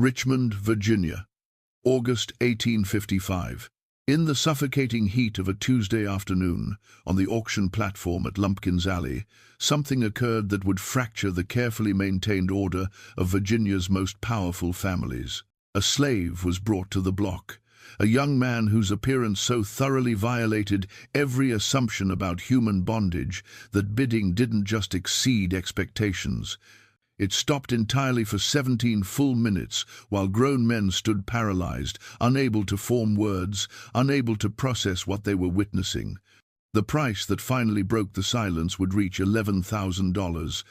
Richmond, Virginia, August 1855. In the suffocating heat of a Tuesday afternoon, on the auction platform at Lumpkin's Alley, something occurred that would fracture the carefully maintained order of Virginia's most powerful families. A slave was brought to the block, a young man whose appearance so thoroughly violated every assumption about human bondage that bidding didn't just exceed expectations. It stopped entirely for 17 full minutes, while grown men stood paralyzed, unable to form words, unable to process what they were witnessing. The price that finally broke the silence would reach $11,000,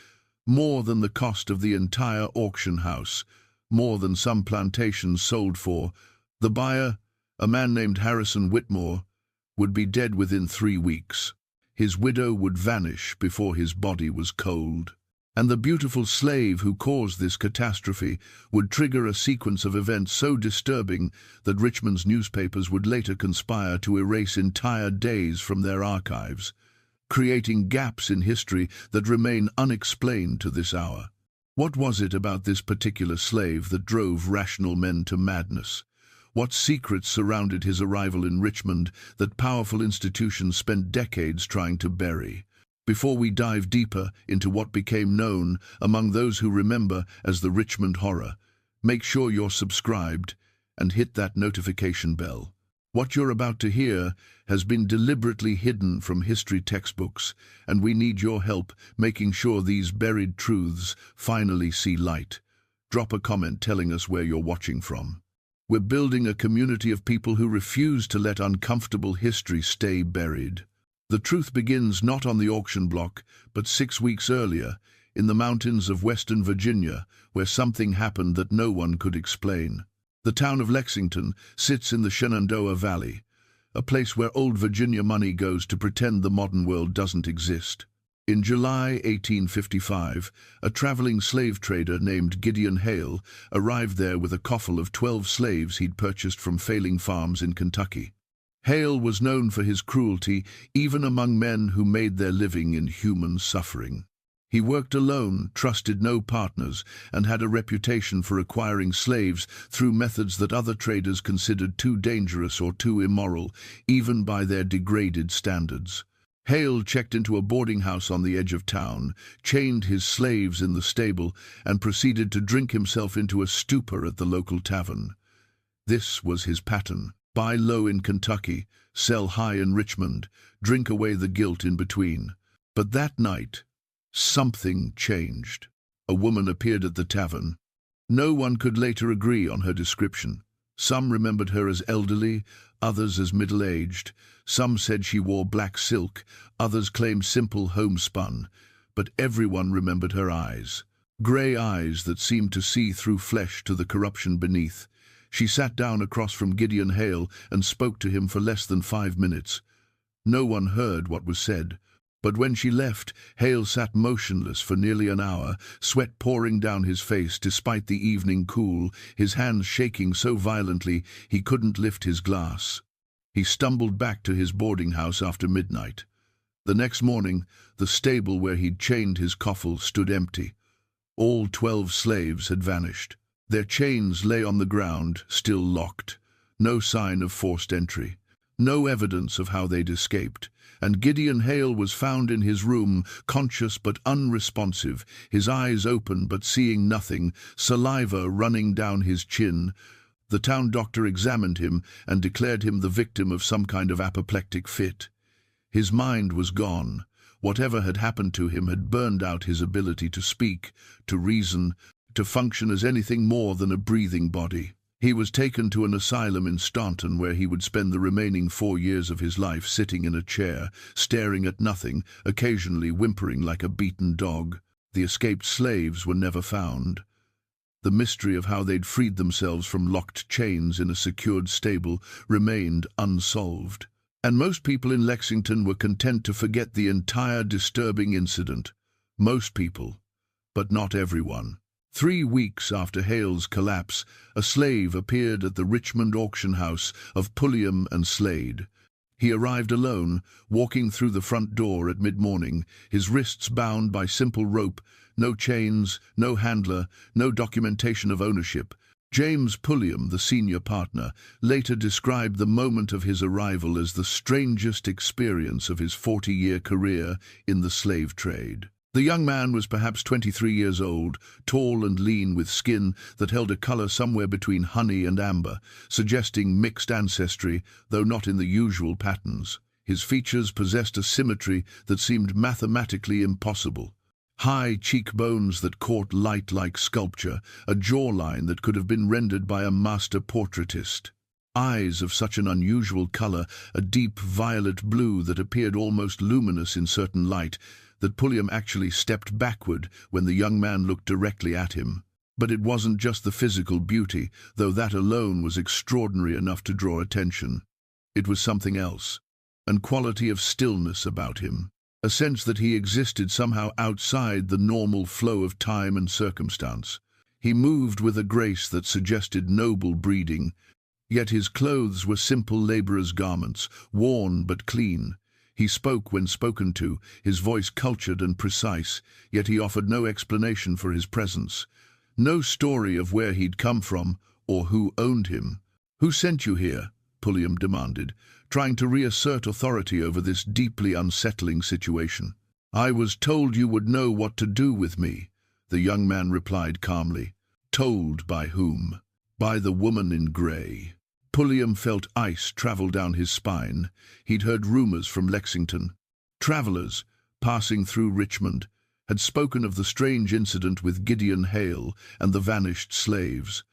more than the cost of the entire auction house, more than some plantations sold for. The buyer, a man named Harrison Whitmore, would be dead within 3 weeks. His widow would vanish before his body was cold. And the beautiful slave who caused this catastrophe would trigger a sequence of events so disturbing that Richmond's newspapers would later conspire to erase entire days from their archives, creating gaps in history that remain unexplained to this hour. What was it about this particular slave that drove rational men to madness? What secrets surrounded his arrival in Richmond that powerful institutions spent decades trying to bury? Before we dive deeper into what became known among those who remember as the Richmond Horror, make sure you're subscribed and hit that notification bell. What you're about to hear has been deliberately hidden from history textbooks, and we need your help making sure these buried truths finally see light. Drop a comment telling us where you're watching from. We're building a community of people who refuse to let uncomfortable history stay buried. The truth begins not on the auction block, but 6 weeks earlier, in the mountains of Western Virginia, where something happened that no one could explain. The town of Lexington sits in the Shenandoah Valley, a place where old Virginia money goes to pretend the modern world doesn't exist. In July 1855, a traveling slave trader named Gideon Hale arrived there with a coffle of 12 slaves he'd purchased from failing farms in Kentucky. Hale was known for his cruelty even among men who made their living in human suffering. He worked alone, trusted no partners, and had a reputation for acquiring slaves through methods that other traders considered too dangerous or too immoral, even by their degraded standards. Hale checked into a boarding house on the edge of town, chained his slaves in the stable, and proceeded to drink himself into a stupor at the local tavern. This was his pattern. Buy low in Kentucky, sell high in Richmond, drink away the guilt in between. But that night, something changed. A woman appeared at the tavern. No one could later agree on her description. Some remembered her as elderly, others as middle-aged. Some said she wore black silk, others claimed simple homespun. But everyone remembered her eyes. Grey eyes that seemed to see through flesh to the corruption beneath. She sat down across from Gideon Hale and spoke to him for less than 5 minutes. No one heard what was said, but when she left, Hale sat motionless for nearly an hour, sweat pouring down his face despite the evening cool, his hands shaking so violently he couldn't lift his glass. He stumbled back to his boarding house after midnight. The next morning, the stable where he'd chained his coffle stood empty. All 12 slaves had vanished. Their chains lay on the ground, still locked. No sign of forced entry. No evidence of how they'd escaped. And Gideon Hale was found in his room, conscious but unresponsive, his eyes open but seeing nothing, saliva running down his chin. The town doctor examined him and declared him the victim of some kind of apoplectic fit. His mind was gone. Whatever had happened to him had burned out his ability to speak, to reason, to function as anything more than a breathing body. He was taken to an asylum in Staunton where he would spend the remaining 4 years of his life sitting in a chair, staring at nothing, occasionally whimpering like a beaten dog. The escaped slaves were never found. The mystery of how they'd freed themselves from locked chains in a secured stable remained unsolved. And most people in Lexington were content to forget the entire disturbing incident. Most people, but not everyone. 3 weeks after Hale's collapse, a slave appeared at the Richmond auction house of Pulliam and Slade. He arrived alone, walking through the front door at mid-morning, his wrists bound by simple rope, no chains, no handler, no documentation of ownership, James Pulliam, the senior partner, later described the moment of his arrival as the strangest experience of his 40-year career in the slave trade. The young man was perhaps 23 years old, tall and lean, with skin that held a color somewhere between honey and amber, suggesting mixed ancestry, though not in the usual patterns. His features possessed a symmetry that seemed mathematically impossible. High cheekbones that caught light like sculpture, a jawline that could have been rendered by a master portraitist. Eyes of such an unusual color, a deep violet blue that appeared almost luminous in certain light, that Pulliam actually stepped backward when the young man looked directly at him. But it wasn't just the physical beauty, though that alone was extraordinary enough to draw attention. It was something else, a quality of stillness about him, a sense that he existed somehow outside the normal flow of time and circumstance. He moved with a grace that suggested noble breeding, yet his clothes were simple laborer's garments, worn but clean. He spoke when spoken to, his voice cultured and precise, yet he offered no explanation for his presence. No story of where he'd come from or who owned him. "Who sent you here?" Pulliam demanded, trying to reassert authority over this deeply unsettling situation. "I was told you would know what to do with me," the young man replied calmly. "Told by whom?" "By the woman in grey." Pulliam felt ice travel down his spine. He'd heard rumors from Lexington. Travelers, passing through Richmond, had spoken of the strange incident with Gideon Hale and the vanished slaves.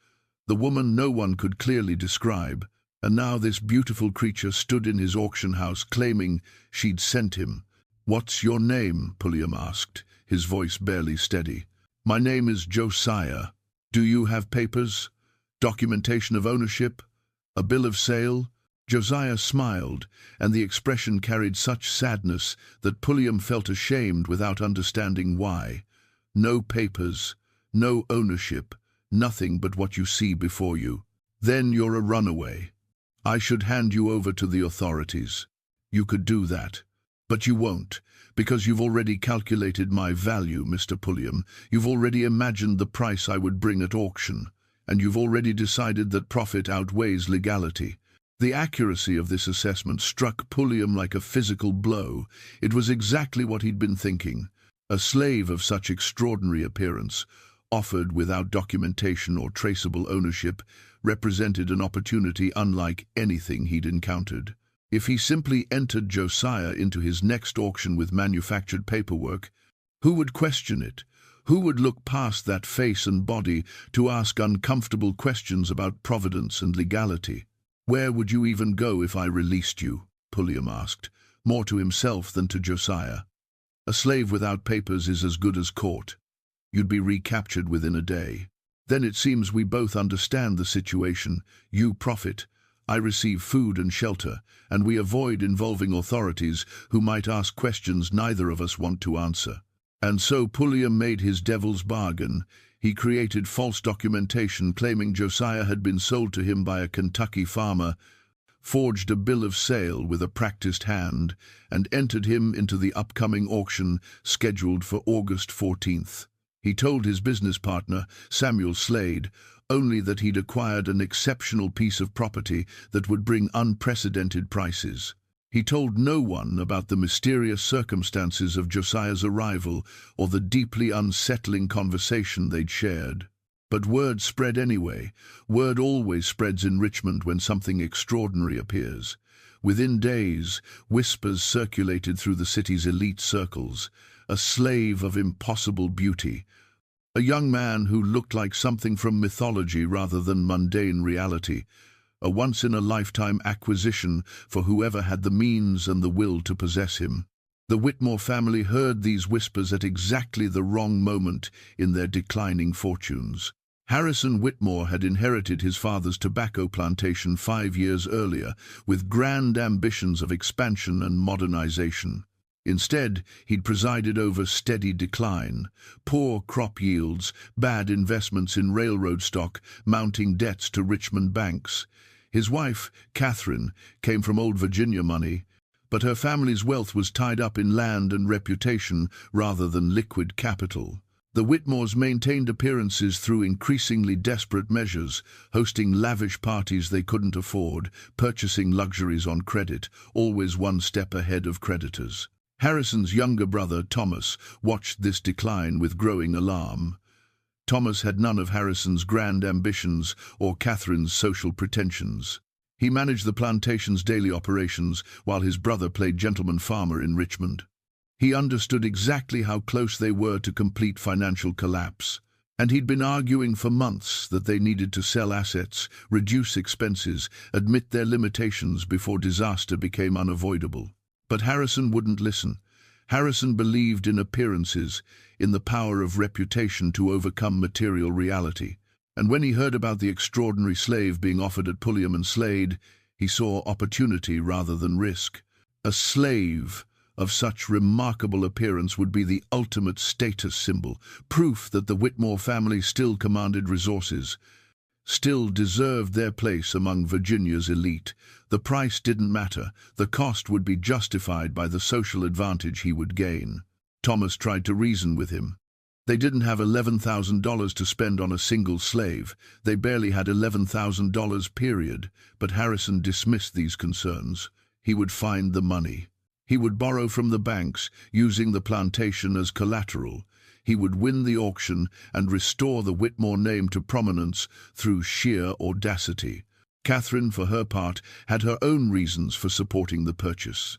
The woman no one could clearly describe, and now this beautiful creature stood in his auction house claiming she'd sent him. "What's your name?" Pulliam asked, his voice barely steady. "My name is Josiah. Do you have papers? Documentation of ownership? A bill of sale?" Josiah smiled, and the expression carried such sadness that Pulliam felt ashamed without understanding why. "No papers, no ownership, nothing but what you see before you. Then you're a runaway. I should hand you over to the authorities. You could do that. But you won't, because you've already calculated my value, Mr. Pulliam. You've already imagined the price I would bring at auction, and you've already decided that profit outweighs legality." The accuracy of this assessment struck Pulliam like a physical blow. It was exactly what he'd been thinking. A slave of such extraordinary appearance, offered without documentation or traceable ownership, represented an opportunity unlike anything he'd encountered. If he simply entered Josiah into his next auction with manufactured paperwork, who would question it? Who would look past that face and body to ask uncomfortable questions about providence and legality? "Where would you even go if I released you?" Pulliam asked, more to himself than to Josiah. "A slave without papers is as good as caught. You'd be recaptured within a day. Then it seems we both understand the situation. You profit, I receive food and shelter, and we avoid involving authorities who might ask questions neither of us want to answer." And so Pulliam made his devil's bargain. He created false documentation claiming Josiah had been sold to him by a Kentucky farmer, forged a bill of sale with a practiced hand, and entered him into the upcoming auction scheduled for August 14th. He told his business partner, Samuel Slade, only that he'd acquired an exceptional piece of property that would bring unprecedented prices. He told no one about the mysterious circumstances of Josiah's arrival or the deeply unsettling conversation they'd shared. But word spread anyway. Word always spreads in Richmond when something extraordinary appears. Within days, whispers circulated through the city's elite circles. A slave of impossible beauty. A young man who looked like something from mythology rather than mundane reality. A once-in-a-lifetime acquisition for whoever had the means and the will to possess him. The Whitmore family heard these whispers at exactly the wrong moment in their declining fortunes. Harrison Whitmore had inherited his father's tobacco plantation 5 years earlier, with grand ambitions of expansion and modernization. Instead, he'd presided over steady decline, poor crop yields, bad investments in railroad stock, mounting debts to Richmond banks. His wife, Catherine, came from old Virginia money, but her family's wealth was tied up in land and reputation rather than liquid capital. The Whitmores maintained appearances through increasingly desperate measures, hosting lavish parties they couldn't afford, purchasing luxuries on credit, always one step ahead of creditors. Harrison's younger brother, Thomas, watched this decline with growing alarm. Thomas had none of Harrison's grand ambitions or Catherine's social pretensions. He managed the plantation's daily operations while his brother played gentleman farmer in Richmond. He understood exactly how close they were to complete financial collapse, and he'd been arguing for months that they needed to sell assets, reduce expenses, admit their limitations before disaster became unavoidable. But Harrison wouldn't listen. Harrison believed in appearances, in the power of reputation to overcome material reality. And when he heard about the extraordinary slave being offered at Pulliam and Slade, he saw opportunity rather than risk. A slave of such remarkable appearance would be the ultimate status symbol, proof that the Whitmore family still commanded resources, still deserved their place among Virginia's elite. The price didn't matter. The cost would be justified by the social advantage he would gain. Thomas tried to reason with him. They didn't have $11,000 to spend on a single slave. They barely had $11,000, period. But Harrison dismissed these concerns. He would find the money. He would borrow from the banks, using the plantation as collateral. He would win the auction and restore the Whitmore name to prominence through sheer audacity. Catherine, for her part, had her own reasons for supporting the purchase.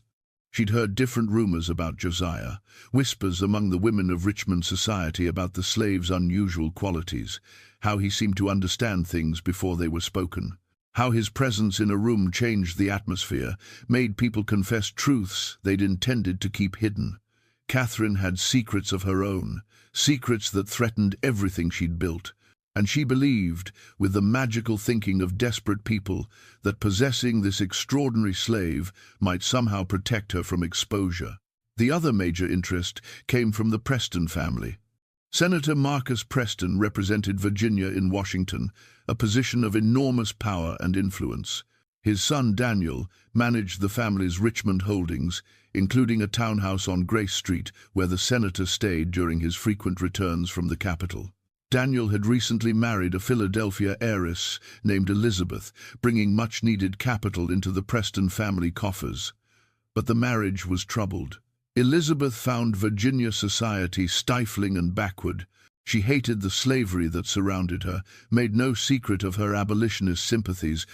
She'd heard different rumors about Josiah, whispers among the women of Richmond society about the slave's unusual qualities, how he seemed to understand things before they were spoken, how his presence in a room changed the atmosphere, made people confess truths they'd intended to keep hidden. Catherine had secrets of her own, secrets that threatened everything she'd built, and she believed, with the magical thinking of desperate people, that possessing this extraordinary slave might somehow protect her from exposure. The other major interest came from the Preston family. Senator Marcus Preston represented Virginia in Washington, a position of enormous power and influence. His son Daniel managed the family's Richmond holdings, including a townhouse on Grace Street where the senator stayed during his frequent returns from the capital. Daniel had recently married a Philadelphia heiress named Elizabeth, bringing much-needed capital into the Preston family coffers. But the marriage was troubled. Elizabeth found Virginia society stifling and backward. She hated the slavery that surrounded her, made no secret of her abolitionist sympathies,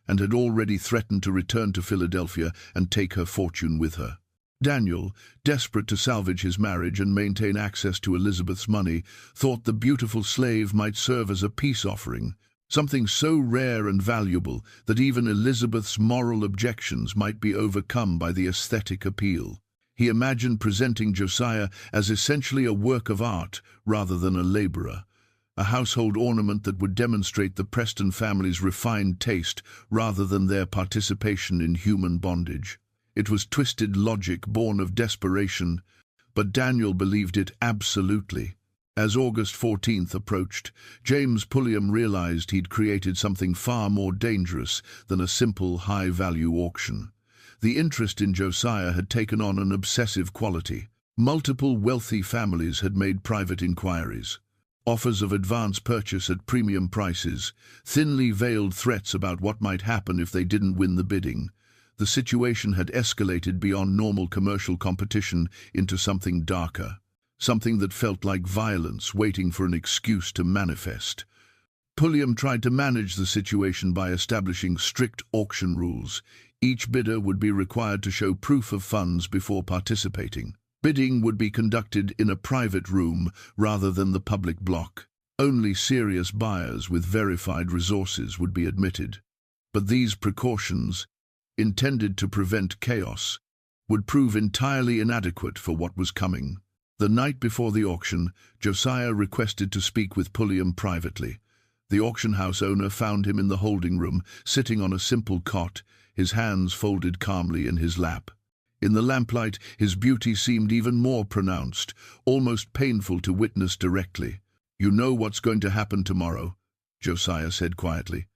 and had already threatened to return to Philadelphia and take her fortune with her. Daniel, desperate to salvage his marriage and maintain access to Elizabeth's money, thought the beautiful slave might serve as a peace offering, something so rare and valuable that even Elizabeth's moral objections might be overcome by the aesthetic appeal. He imagined presenting Josiah as essentially a work of art rather than a laborer, a household ornament that would demonstrate the Preston family's refined taste rather than their participation in human bondage. It was twisted logic born of desperation, but Daniel believed it absolutely. As August 14th approached, James Pulliam realized he'd created something far more dangerous than a simple high-value auction. The interest in Josiah had taken on an obsessive quality. Multiple wealthy families had made private inquiries. Offers of advance purchase at premium prices, thinly veiled threats about what might happen if they didn't win the bidding. The situation had escalated beyond normal commercial competition into something darker, something that felt like violence waiting for an excuse to manifest. Pulliam tried to manage the situation by establishing strict auction rules. Each bidder would be required to show proof of funds before participating. Bidding would be conducted in a private room rather than the public block. Only serious buyers with verified resources would be admitted. But these precautions, intended to prevent chaos, would prove entirely inadequate for what was coming. The night before the auction, Josiah requested to speak with Pulliam privately. The auction house owner found him in the holding room, sitting on a simple cot, his hands folded calmly in his lap. In the lamplight, his beauty seemed even more pronounced, almost painful to witness directly. "You know what's going to happen tomorrow," Josiah said quietly.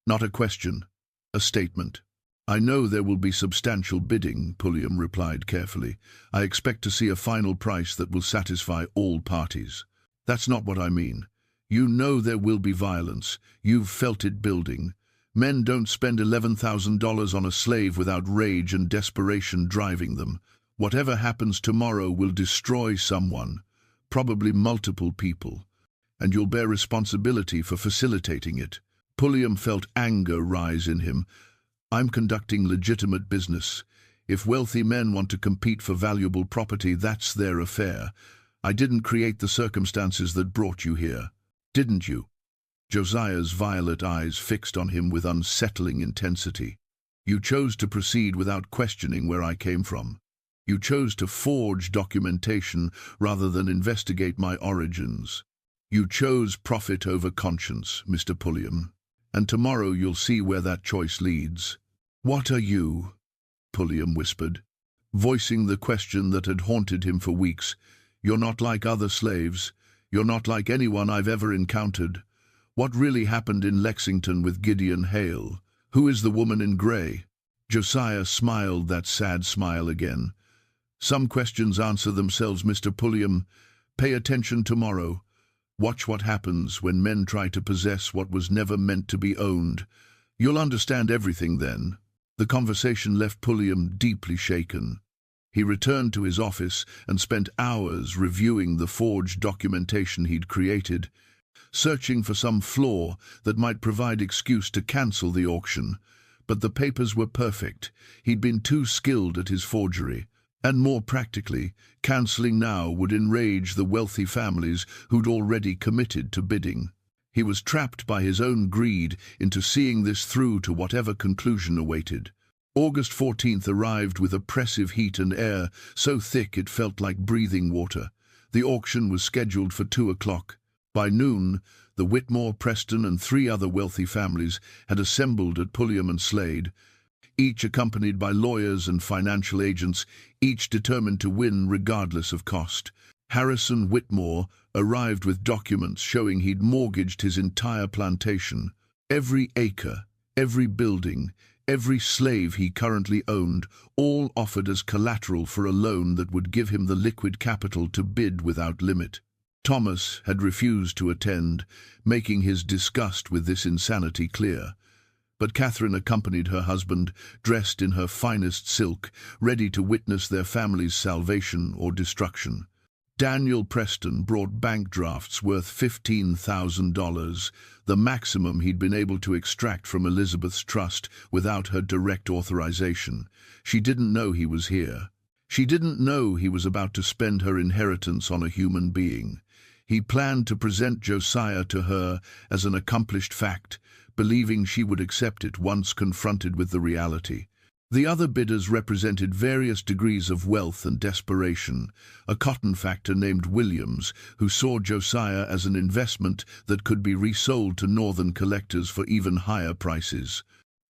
"Not a question, a statement." "I know there will be substantial bidding," Pulliam replied carefully. "I expect to see a final price that will satisfy all parties." That's not what I mean. You know there will be violence. You've felt it building. Men don't spend $11,000 on a slave without rage and desperation driving them. Whatever happens tomorrow will destroy someone, probably multiple people, and you'll bear responsibility for facilitating it. Pulliam felt anger rise in him. I'm conducting legitimate business. If wealthy men want to compete for valuable property, that's their affair. I didn't create the circumstances that brought you here. Didn't you? Josiah's violet eyes fixed on him with unsettling intensity. You chose to proceed without questioning where I came from. You chose to forge documentation rather than investigate my origins. You chose profit over conscience, Mr. Pulliam. And tomorrow you'll see where that choice leads. What are you? Pulliam whispered, voicing the question that had haunted him for weeks. You're not like other slaves. You're not like anyone I've ever encountered. What really happened in Lexington with Gideon Hale? Who is the woman in grey? Josiah smiled that sad smile again. Some questions answer themselves, Mr. Pulliam. Pay attention tomorrow. Watch what happens when men try to possess what was never meant to be owned. You'll understand everything then. The conversation left Pulliam deeply shaken. He returned to his office and spent hours reviewing the forged documentation he'd created, searching for some flaw that might provide excuse to cancel the auction. But the papers were perfect. He'd been too skilled at his forgery. And more practically, cancelling now would enrage the wealthy families who'd already committed to bidding. He was trapped by his own greed into seeing this through to whatever conclusion awaited. August 14th arrived with oppressive heat and air so thick it felt like breathing water. The auction was scheduled for 2 o'clock. By noon, the Whitmore, Preston and 3 other wealthy families had assembled at Pulliam and Slade, each accompanied by lawyers and financial agents, each determined to win regardless of cost. Harrison Whitmore arrived with documents showing he'd mortgaged his entire plantation. Every acre, every building, every slave he currently owned, all offered as collateral for a loan that would give him the liquid capital to bid without limit. Thomas had refused to attend, making his disgust with this insanity clear. But Catherine accompanied her husband, dressed in her finest silk, ready to witness their family's salvation or destruction. Daniel Preston brought bank drafts worth $15,000, the maximum he'd been able to extract from Elizabeth's trust without her direct authorization. She didn't know he was here. She didn't know he was about to spend her inheritance on a human being. He planned to present Josiah to her as an accomplished fact, believing she would accept it once confronted with the reality. The other bidders represented various degrees of wealth and desperation. A cotton factor named Williams, who saw Josiah as an investment that could be resold to northern collectors for even higher prices.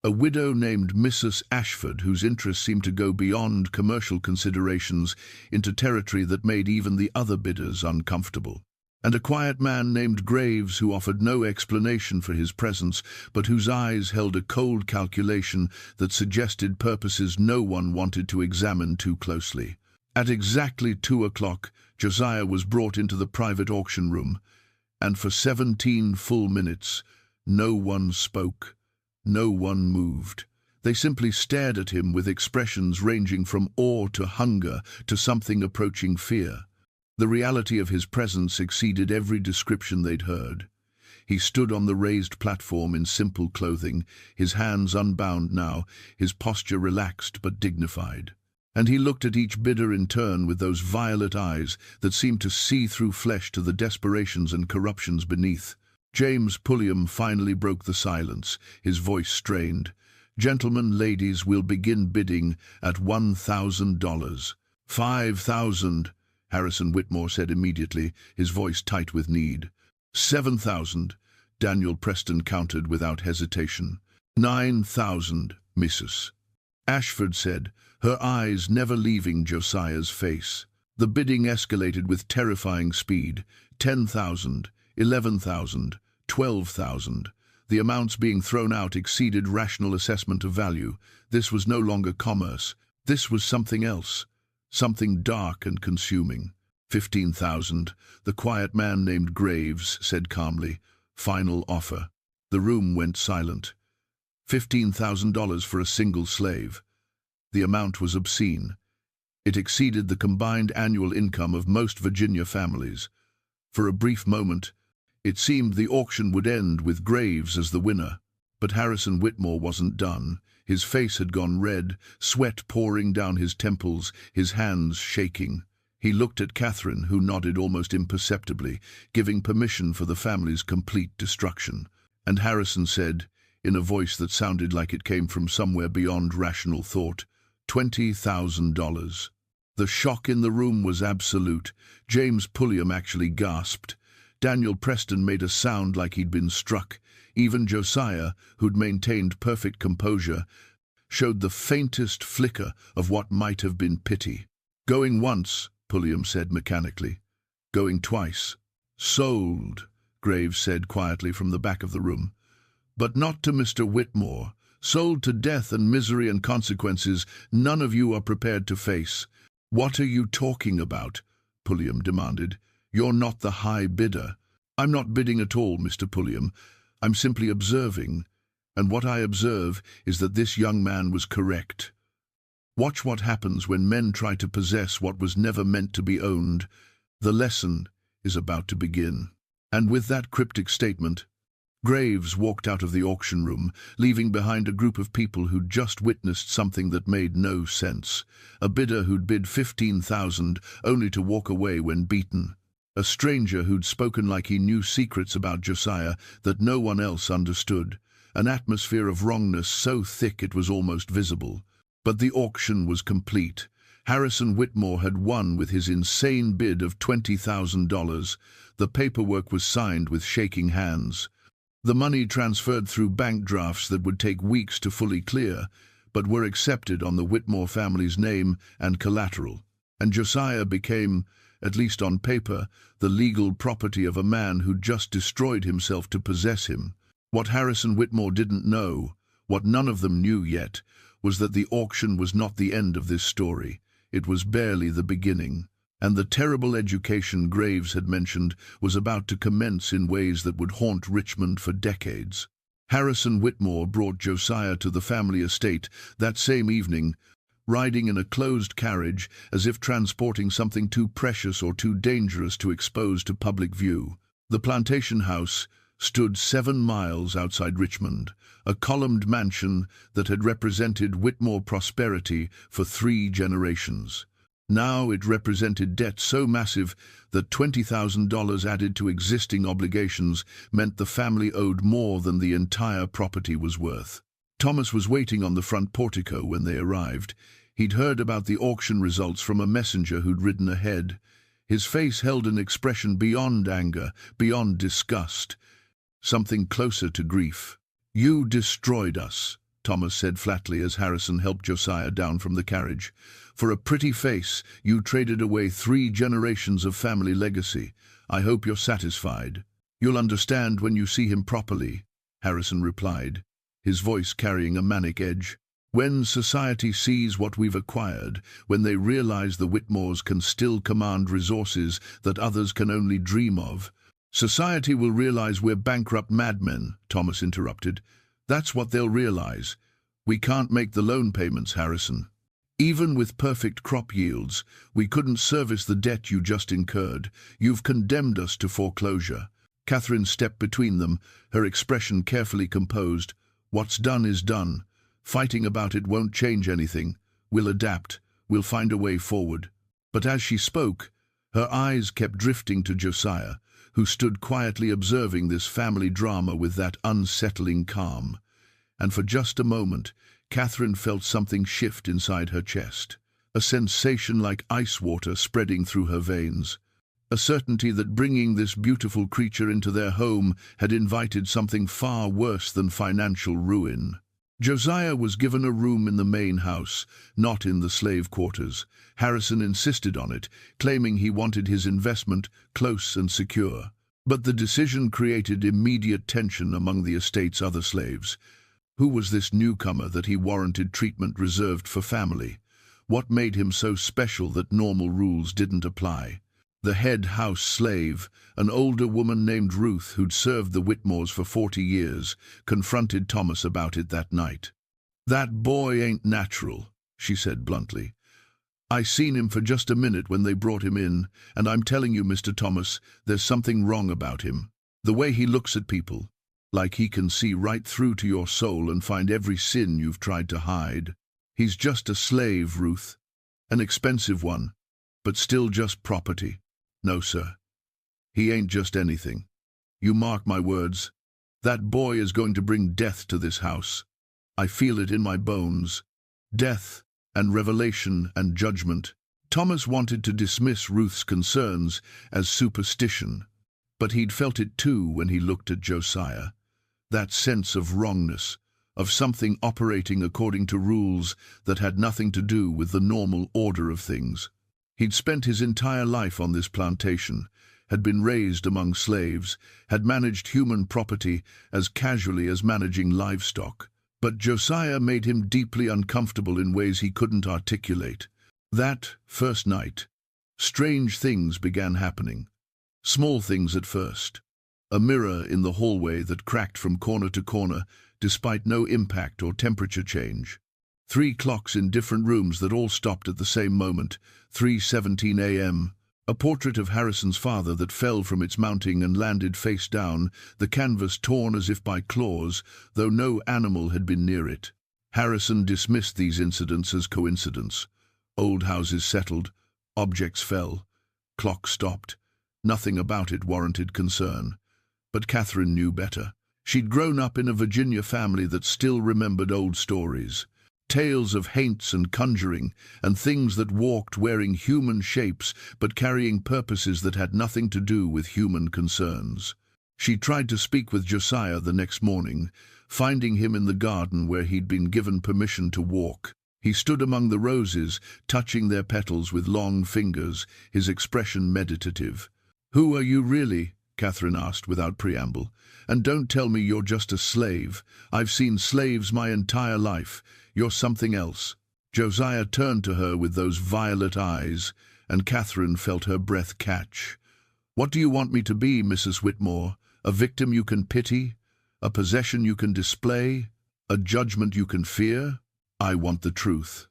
A widow named Mrs. Ashford, whose interests seemed to go beyond commercial considerations into territory that made even the other bidders uncomfortable. And a quiet man named Graves, who offered no explanation for his presence, but whose eyes held a cold calculation that suggested purposes no one wanted to examine too closely. At exactly 2 o'clock, Josiah was brought into the private auction room, and for 17 full minutes, no one spoke, no one moved. They simply stared at him with expressions ranging from awe to hunger to something approaching fear. The reality of his presence exceeded every description they'd heard. He stood on the raised platform in simple clothing, his hands unbound now, his posture relaxed but dignified. And he looked at each bidder in turn with those violet eyes that seemed to see through flesh to the desperations and corruptions beneath. James Pulliam finally broke the silence, his voice strained. "Gentlemen, ladies, we'll begin bidding at $1,000. 5,000. Harrison Whitmore said immediately, his voice tight with need. 7,000, Daniel Preston countered without hesitation. 9,000, Mrs. Ashford said, her eyes never leaving Josiah's face. The bidding escalated with terrifying speed. 10,000, 11,000, 12,000. The amounts being thrown out exceeded rational assessment of value. This was no longer commerce. This was something else. Something dark and consuming. 15,000. The quiet man named Graves said calmly, "Final offer." The room went silent. $15,000 for a single slave. The amount was obscene. It exceeded the combined annual income of most Virginia families. For a brief moment, it seemed the auction would end with Graves as the winner. But Harrison Whitmore wasn't done. His face had gone red, sweat pouring down his temples, his hands shaking. He looked at Catherine, who nodded almost imperceptibly, giving permission for the family's complete destruction. And Harrison said, in a voice that sounded like it came from somewhere beyond rational thought, $20,000. The shock in the room was absolute. James Pulliam actually gasped. Daniel Preston made a sound like he'd been struck. Even Josiah, who'd maintained perfect composure, showed the faintest flicker of what might have been pity. "Going once," Pulliam said mechanically. "Going twice." "Sold," Graves said quietly from the back of the room. "But not to Mr. Whitmore. Sold to death and misery and consequences none of you are prepared to face." "What are you talking about?" Pulliam demanded. "You're not the high bidder." "I'm not bidding at all, Mr. Pulliam. I'm simply observing. And what I observe is that this young man was correct. Watch what happens when men try to possess what was never meant to be owned. The lesson is about to begin." And with that cryptic statement, Graves walked out of the auction room, leaving behind a group of people who'd just witnessed something that made no sense. A bidder who'd bid 15,000 only to walk away when beaten. A stranger who'd spoken like he knew secrets about Josiah that no one else understood. An atmosphere of wrongness so thick it was almost visible. But the auction was complete. Harrison Whitmore had won with his insane bid of $20,000. The paperwork was signed with shaking hands. The money transferred through bank drafts that would take weeks to fully clear, but were accepted on the Whitmore family's name and collateral. And Josiah became, at least on paper, the legal property of a man who'd just destroyed himself to possess him. What Harrison Whitmore didn't know, what none of them knew yet, was that the auction was not the end of this story. It was barely the beginning. And the terrible education Graves had mentioned was about to commence in ways that would haunt Richmond for decades. Harrison Whitmore brought Josiah to the family estate that same evening, riding in a closed carriage as if transporting something too precious or too dangerous to expose to public view. The plantation house stood 7 miles outside Richmond, a columned mansion that had represented Whitmore prosperity for 3 generations. Now it represented debt so massive that $20,000 added to existing obligations meant the family owed more than the entire property was worth. Thomas was waiting on the front portico when they arrived. He'd heard about the auction results from a messenger who'd ridden ahead. His face held an expression beyond anger, beyond disgust, something closer to grief. "You destroyed us," Thomas said flatly as Harrison helped Josiah down from the carriage. "For a pretty face, you traded away 3 generations of family legacy. I hope you're satisfied." "You'll understand when you see him properly," Harrison replied, his voice carrying a manic edge. "When society sees what we've acquired, when they realize the Whitmores can still command resources that others can only dream of." "Society will realize we're bankrupt madmen," Thomas interrupted. "That's what they'll realize. We can't make the loan payments, Harrison. Even with perfect crop yields, we couldn't service the debt you just incurred. You've condemned us to foreclosure." Catherine stepped between them, her expression carefully composed. "What's done is done. Fighting about it won't change anything. We'll adapt. We'll find a way forward." But as she spoke, her eyes kept drifting to Josiah, who stood quietly observing this family drama with that unsettling calm. And for just a moment, Catherine felt something shift inside her chest, a sensation like ice water spreading through her veins, a certainty that bringing this beautiful creature into their home had invited something far worse than financial ruin. Josiah was given a room in the main house, not in the slave quarters. Harrison insisted on it, claiming he wanted his investment close and secure. But the decision created immediate tension among the estate's other slaves. Who was this newcomer that he warranted treatment reserved for family? What made him so special that normal rules didn't apply? The head house slave, an older woman named Ruth who'd served the Whitmores for 40 years, confronted Thomas about it that night. "That boy ain't natural," she said bluntly. "I seen him for just a minute when they brought him in, and I'm telling you, Mr. Thomas, there's something wrong about him. The way he looks at people, like he can see right through to your soul and find every sin you've tried to hide. He's just a slave, Ruth. An expensive one, but still just property. No, sir. He ain't just anything. You mark my words. That boy is going to bring death to this house. I feel it in my bones. Death and revelation and judgment." Thomas wanted to dismiss Ruth's concerns as superstition, but he'd felt it too when he looked at Josiah. That sense of wrongness, of something operating according to rules that had nothing to do with the normal order of things. He'd spent his entire life on this plantation, had been raised among slaves, had managed human property as casually as managing livestock. But Josiah made him deeply uncomfortable in ways he couldn't articulate. That first night, strange things began happening. Small things at first. A mirror in the hallway that cracked from corner to corner, despite no impact or temperature change. 3 clocks in different rooms that all stopped at the same moment, 3:17 a.m. A portrait of Harrison's father that fell from its mounting and landed face down, the canvas torn as if by claws, though no animal had been near it. Harrison dismissed these incidents as coincidence. Old houses settled, objects fell, clocks stopped. Nothing about it warranted concern. But Catherine knew better. She'd grown up in a Virginia family that still remembered old stories. Tales of haints and conjuring, and things that walked wearing human shapes but carrying purposes that had nothing to do with human concerns. She tried to speak with Josiah the next morning, finding him in the garden where he'd been given permission to walk. He stood among the roses, touching their petals with long fingers, his expression meditative. "Who are you really?" Catherine asked without preamble. "And don't tell me you're just a slave. I've seen slaves my entire life. You're something else." Josiah turned to her with those violet eyes, and Catherine felt her breath catch. "What do you want me to be, Mrs. Whitmore? A victim you can pity? A possession you can display? A judgment you can fear? I want the truth.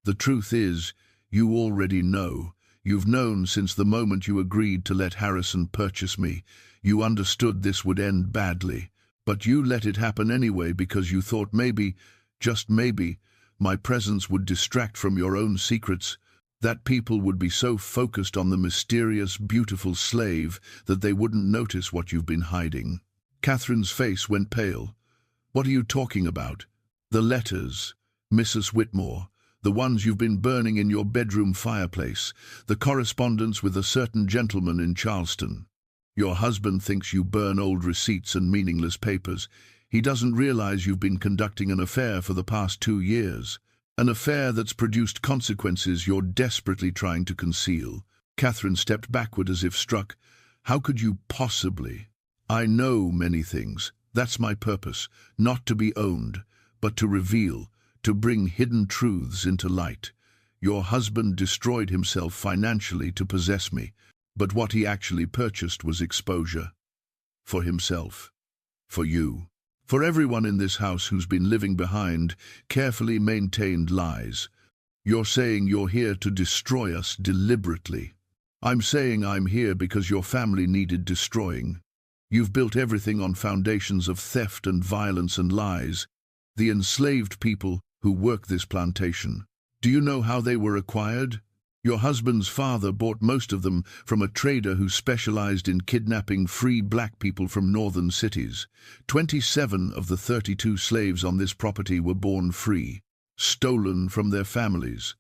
The truth is, you already know. You've known since the moment you agreed to let Harrison purchase me. You understood this would end badly. But you let it happen anyway because you thought maybe, just maybe, my presence would distract from your own secrets, that people would be so focused on the mysterious, beautiful slave that they wouldn't notice what you've been hiding." Catherine's face went pale. "What are you talking about?" "The letters, Mrs. Whitmore. The ones you've been burning in your bedroom fireplace, the correspondence with a certain gentleman in Charleston. Your husband thinks you burn old receipts and meaningless papers. He doesn't realize you've been conducting an affair for the past 2 years. An affair that's produced consequences you're desperately trying to conceal." Catherine stepped backward as if struck. "How could you possibly?" "I know many things. That's my purpose. Not to be owned, but to reveal, to bring hidden truths into light. Your husband destroyed himself financially to possess me, but what he actually purchased was exposure. For himself. For you. For everyone in this house who's been living behind carefully maintained lies. You're saying you're here to destroy us deliberately. I'm saying I'm here because your family needed destroying. You've built everything on foundations of theft and violence and lies. The enslaved people who work this plantation. Do you know how they were acquired? Your husband's father bought most of them from a trader who specialized in kidnapping free black people from northern cities. 27 of the 32 slaves on this property were born free, stolen from their families,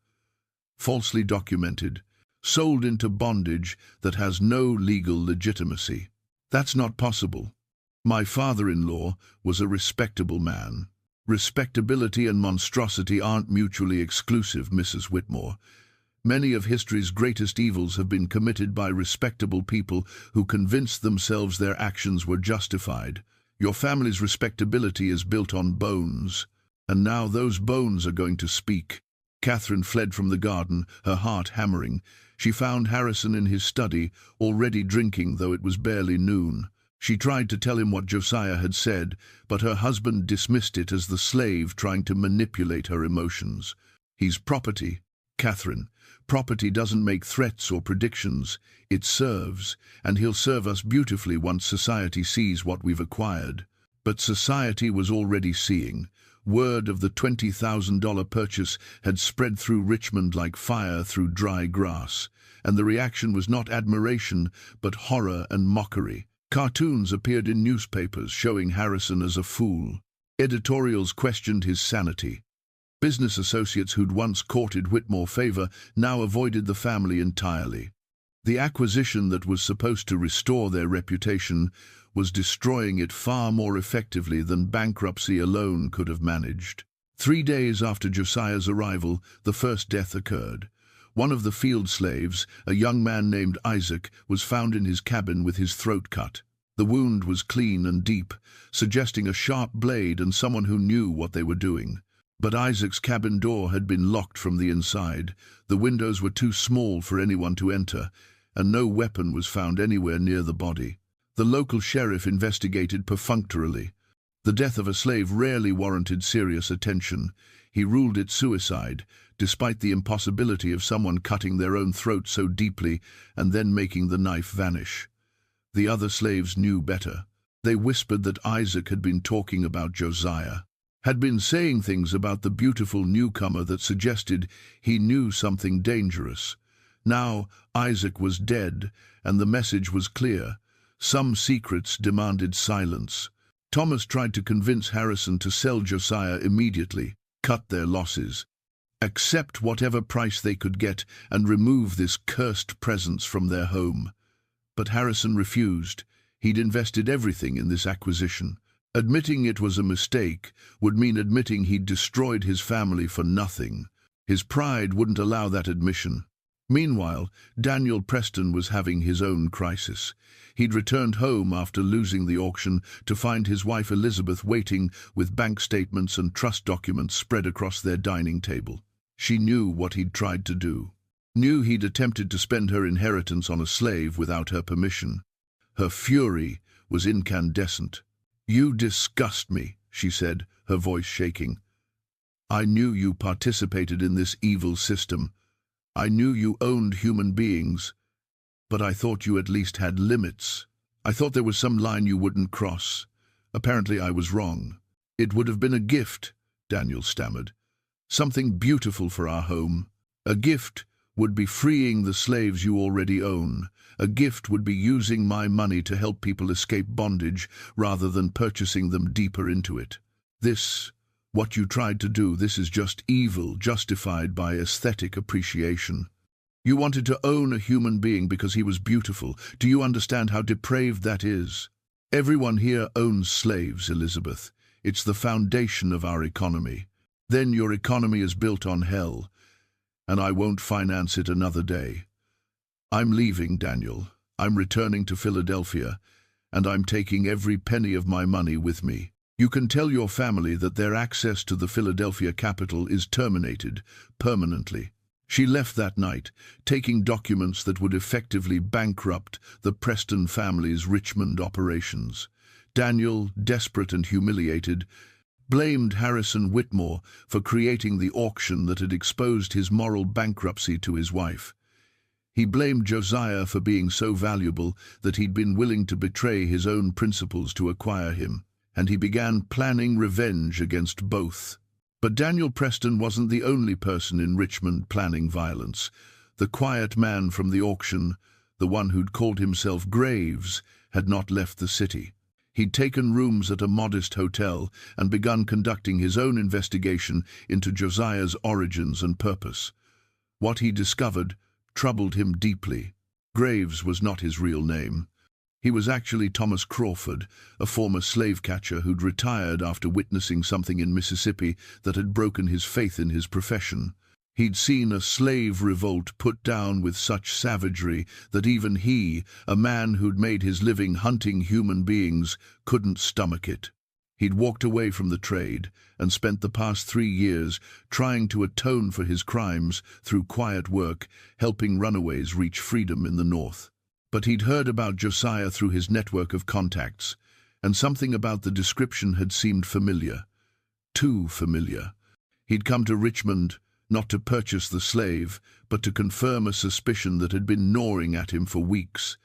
falsely documented, sold into bondage that has no legal legitimacy. That's not possible. My father-in-law was a respectable man. Respectability and monstrosity aren't mutually exclusive, Mrs. Whitmore. Many of history's greatest evils have been committed by respectable people who convinced themselves their actions were justified. Your family's respectability is built on bones, and now those bones are going to speak." Catherine fled from the garden, her heart hammering. She found Harrison in his study, already drinking, though it was barely noon. She tried to tell him what Josiah had said, but her husband dismissed it as the slave trying to manipulate her emotions. "He's property, Catherine. Property doesn't make threats or predictions. It serves, and he'll serve us beautifully once society sees what we've acquired." But society was already seeing. Word of the $20,000 purchase had spread through Richmond like fire through dry grass, and the reaction was not admiration, but horror and mockery. Cartoons appeared in newspapers showing Harrison as a fool. Editorials questioned his sanity. Business associates who'd once courted Whitmore's favor now avoided the family entirely. The acquisition that was supposed to restore their reputation was destroying it far more effectively than bankruptcy alone could have managed. 3 days after Josiah's arrival, the first death occurred. One of the field slaves, a young man named Isaac, was found in his cabin with his throat cut. The wound was clean and deep, suggesting a sharp blade and someone who knew what they were doing. But Isaac's cabin door had been locked from the inside. The windows were too small for anyone to enter, and no weapon was found anywhere near the body. The local sheriff investigated perfunctorily. The death of a slave rarely warranted serious attention. He ruled it suicide, despite the impossibility of someone cutting their own throat so deeply and then making the knife vanish. The other slaves knew better. They whispered that Isaac had been talking about Josiah, had been saying things about the beautiful newcomer that suggested he knew something dangerous. Now Isaac was dead, and the message was clear. Some secrets demanded silence. Thomas tried to convince Harrison to sell Josiah immediately, cut their losses, accept whatever price they could get, and remove this cursed presence from their home. But Harrison refused. He'd invested everything in this acquisition. Admitting it was a mistake would mean admitting he'd destroyed his family for nothing. His pride wouldn't allow that admission. Meanwhile, Daniel Preston was having his own crisis. He'd returned home after losing the auction to find his wife Elizabeth waiting with bank statements and trust documents spread across their dining table. She knew what he'd tried to do. Knew he'd attempted to spend her inheritance on a slave without her permission. Her fury was incandescent. "You disgust me," she said, her voice shaking. "I knew you participated in this evil system. I knew you owned human beings, but I thought you at least had limits. I thought there was some line you wouldn't cross. Apparently I was wrong." "It would have been a gift," Daniel stammered. "Something beautiful for our home. A gift would be freeing the slaves you already own. A gift would be using my money to help people escape bondage rather than purchasing them deeper into it. What you tried to do, this is just evil justified by aesthetic appreciation. You wanted to own a human being because he was beautiful. Do you understand how depraved that is? Everyone here owns slaves, Elizabeth. It's the foundation of our economy. Then your economy is built on hell, and I won't finance it another day. I'm leaving, Daniel. I'm returning to Philadelphia, and I'm taking every penny of my money with me. You can tell your family that their access to the Philadelphia capital is terminated permanently." She left that night, taking documents that would effectively bankrupt the Preston family's Richmond operations. Daniel, desperate and humiliated, blamed Harrison Whitmore for creating the auction that had exposed his moral bankruptcy to his wife. He blamed Josiah for being so valuable that he'd been willing to betray his own principles to acquire him, and he began planning revenge against both. But Daniel Preston wasn't the only person in Richmond planning violence. The quiet man from the auction, the one who'd called himself Graves, had not left the city. He'd taken rooms at a modest hotel and begun conducting his own investigation into Josiah's origins and purpose. What he discovered troubled him deeply. Graves was not his real name. He was actually Thomas Crawford, a former slave catcher who'd retired after witnessing something in Mississippi that had broken his faith in his profession. He'd seen a slave revolt put down with such savagery that even he, a man who'd made his living hunting human beings, couldn't stomach it. He'd walked away from the trade and spent the past 3 years trying to atone for his crimes through quiet work, helping runaways reach freedom in the north. But he'd heard about Josiah through his network of contacts, and something about the description had seemed familiar. Too familiar. He'd come to Richmond not to purchase the slave, but to confirm a suspicion that had been gnawing at him for weeks.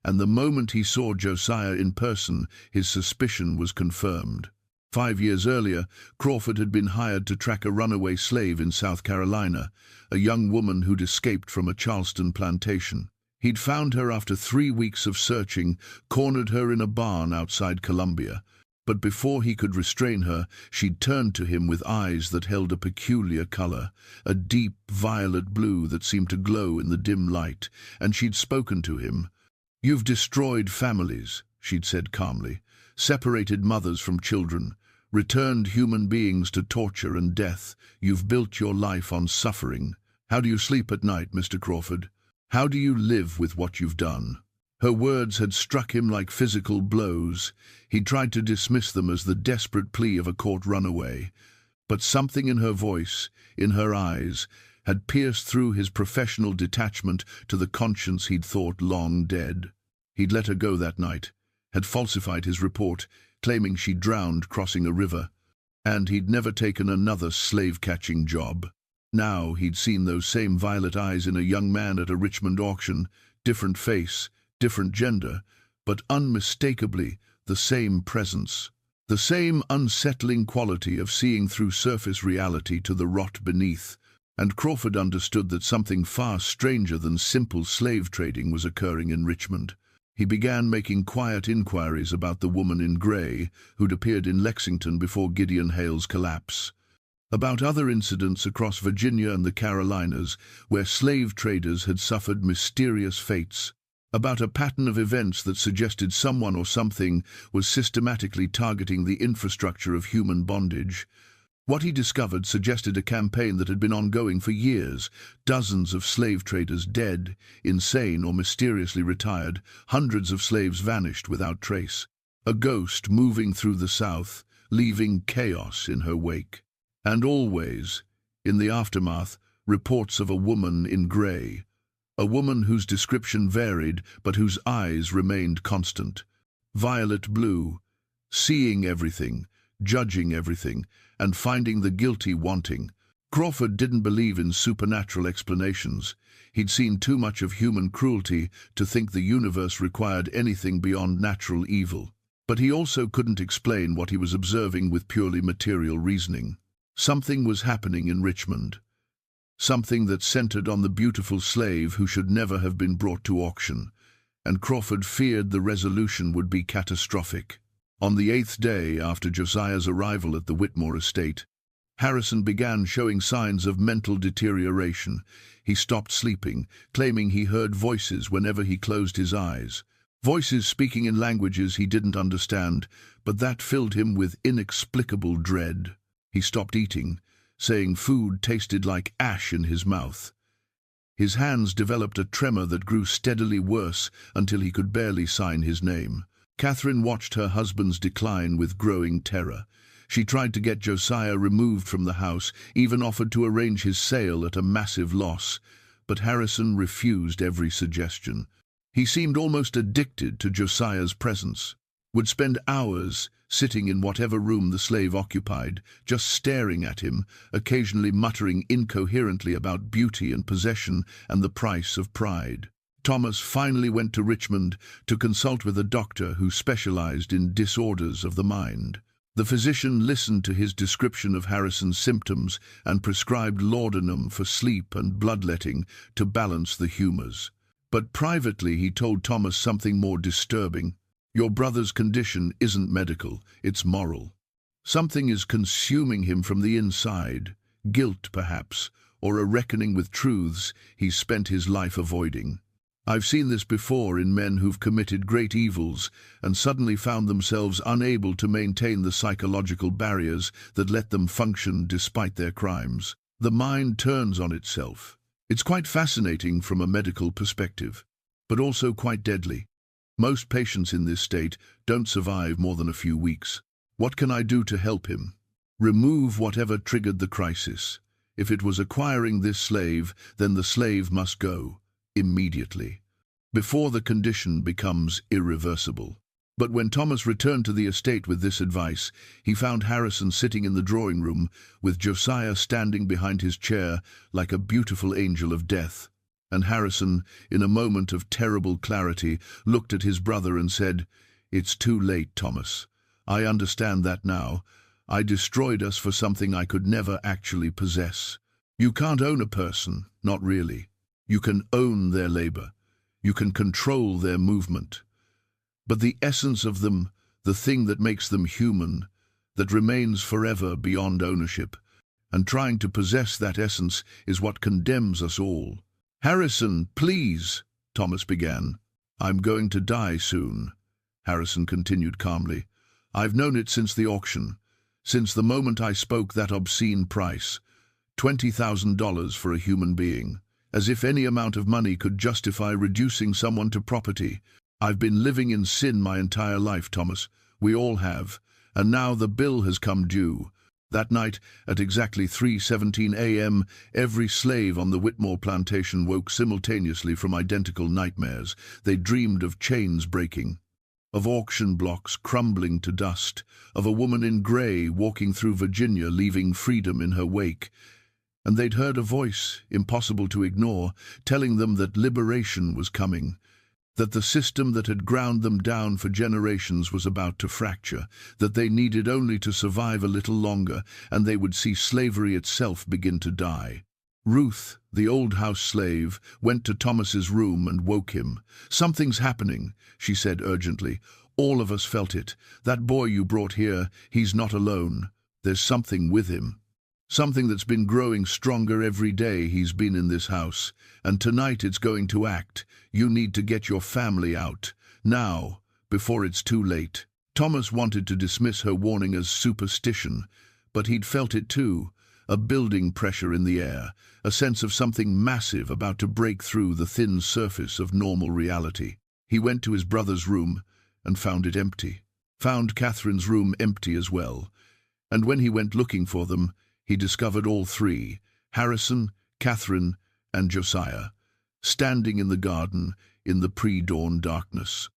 And the moment he saw Josiah in person, his suspicion was confirmed. 5 years earlier, Crawford had been hired to track a runaway slave in South Carolina, a young woman who'd escaped from a Charleston plantation. He'd found her after 3 weeks of searching, cornered her in a barn outside Columbia. But before he could restrain her, she'd turned to him with eyes that held a peculiar color, a deep violet blue that seemed to glow in the dim light, and she'd spoken to him. "You've destroyed families," she'd said calmly, "separated mothers from children, returned human beings to torture and death. You've built your life on suffering. How do you sleep at night, Mr. Crawford? How do you live with what you've done?" Her words had struck him like physical blows. He tried to dismiss them as the desperate plea of a caught runaway. But something in her voice, in her eyes, had pierced through his professional detachment to the conscience he'd thought long dead. He'd let her go that night, had falsified his report, claiming she'd drowned crossing a river, and he'd never taken another slave-catching job. Now he'd seen those same violet eyes in a young man at a Richmond auction, different face, different gender, but unmistakably the same presence. The same unsettling quality of seeing through surface reality to the rot beneath. And Crawford understood that something far stranger than simple slave trading was occurring in Richmond. He began making quiet inquiries about the woman in grey who'd appeared in Lexington before Gideon Hale's collapse. About other incidents across Virginia and the Carolinas where slave traders had suffered mysterious fates. About a pattern of events that suggested someone or something was systematically targeting the infrastructure of human bondage. What he discovered suggested a campaign that had been ongoing for years. Dozens of slave traders dead, insane or mysteriously retired, hundreds of slaves vanished without trace. A ghost moving through the South, leaving chaos in her wake. And always, in the aftermath, reports of a woman in grey. A woman whose description varied, but whose eyes remained constant. Violet blue, seeing everything, judging everything, and finding the guilty wanting. Crawford didn't believe in supernatural explanations. He'd seen too much of human cruelty to think the universe required anything beyond natural evil. But he also couldn't explain what he was observing with purely material reasoning. Something was happening in Richmond. Something that centered on the beautiful slave who should never have been brought to auction, and Crawford feared the resolution would be catastrophic. On the 8th day after Josiah's arrival at the Whitmore estate, Harrison began showing signs of mental deterioration. He stopped sleeping, claiming he heard voices whenever he closed his eyes. Voices speaking in languages he didn't understand, but that filled him with inexplicable dread. He stopped eating, saying food tasted like ash in his mouth. His hands developed a tremor that grew steadily worse until he could barely sign his name. Catherine watched her husband's decline with growing terror. She tried to get Josiah removed from the house, even offered to arrange his sale at a massive loss, but Harrison refused every suggestion. He seemed almost addicted to Josiah's presence, would spend hours sitting in whatever room the slave occupied, just staring at him, occasionally muttering incoherently about beauty and possession and the price of pride. Thomas finally went to Richmond to consult with a doctor who specialized in disorders of the mind. The physician listened to his description of Harrison's symptoms and prescribed laudanum for sleep and bloodletting to balance the humors. But privately he told Thomas something more disturbing. "Your brother's condition isn't medical, it's moral. Something is consuming him from the inside, guilt perhaps, or a reckoning with truths he's spent his life avoiding. I've seen this before in men who've committed great evils and suddenly found themselves unable to maintain the psychological barriers that let them function despite their crimes. The mind turns on itself. It's quite fascinating from a medical perspective, but also quite deadly. Most patients in this state don't survive more than a few weeks. What can I do to help him? Remove whatever triggered the crisis. If it was acquiring this slave, then the slave must go, immediately, before the condition becomes irreversible. But when Thomas returned to the estate with this advice, he found Harrison sitting in the drawing room, with Josiah standing behind his chair like a beautiful angel of death. And Harrison, in a moment of terrible clarity, looked at his brother and said, "It's too late, Thomas. I understand that now. I destroyed us for something I could never actually possess. You can't own a person, not really. You can own their labor. You can control their movement. But the essence of them, the thing that makes them human, that remains forever beyond ownership, and trying to possess that essence is what condemns us all." "Harrison, please," Thomas began. "I'm going to die soon," Harrison continued calmly. "I've known it since the auction, since the moment I spoke that obscene price, $20,000 for a human being, as if any amount of money could justify reducing someone to property. I've been living in sin my entire life, Thomas. We all have. And now the bill has come due. That night, at exactly 3:17 a.m., every slave on the Whitmore plantation woke simultaneously from identical nightmares. They dreamed of chains breaking, of auction blocks crumbling to dust, of a woman in grey walking through Virginia leaving freedom in her wake. And they'd heard a voice, impossible to ignore, telling them that liberation was coming, that the system that had ground them down for generations was about to fracture, that they needed only to survive a little longer, and they would see slavery itself begin to die. Ruth, the old house slave, went to Thomas's room and woke him. "Something's happening," she said urgently. "All of us felt it. That boy you brought here, he's not alone. There's something with him. Something that's been growing stronger every day he's been in this house. And tonight it's going to act. You need to get your family out. Now, before it's too late." Thomas wanted to dismiss her warning as superstition, but he'd felt it too. A building pressure in the air, a sense of something massive about to break through the thin surface of normal reality. He went to his brother's room and found it empty. Found Catherine's room empty as well. And when he went looking for them, he discovered all three, Harrison, Catherine, and Josiah, standing in the garden in the pre-dawn darkness.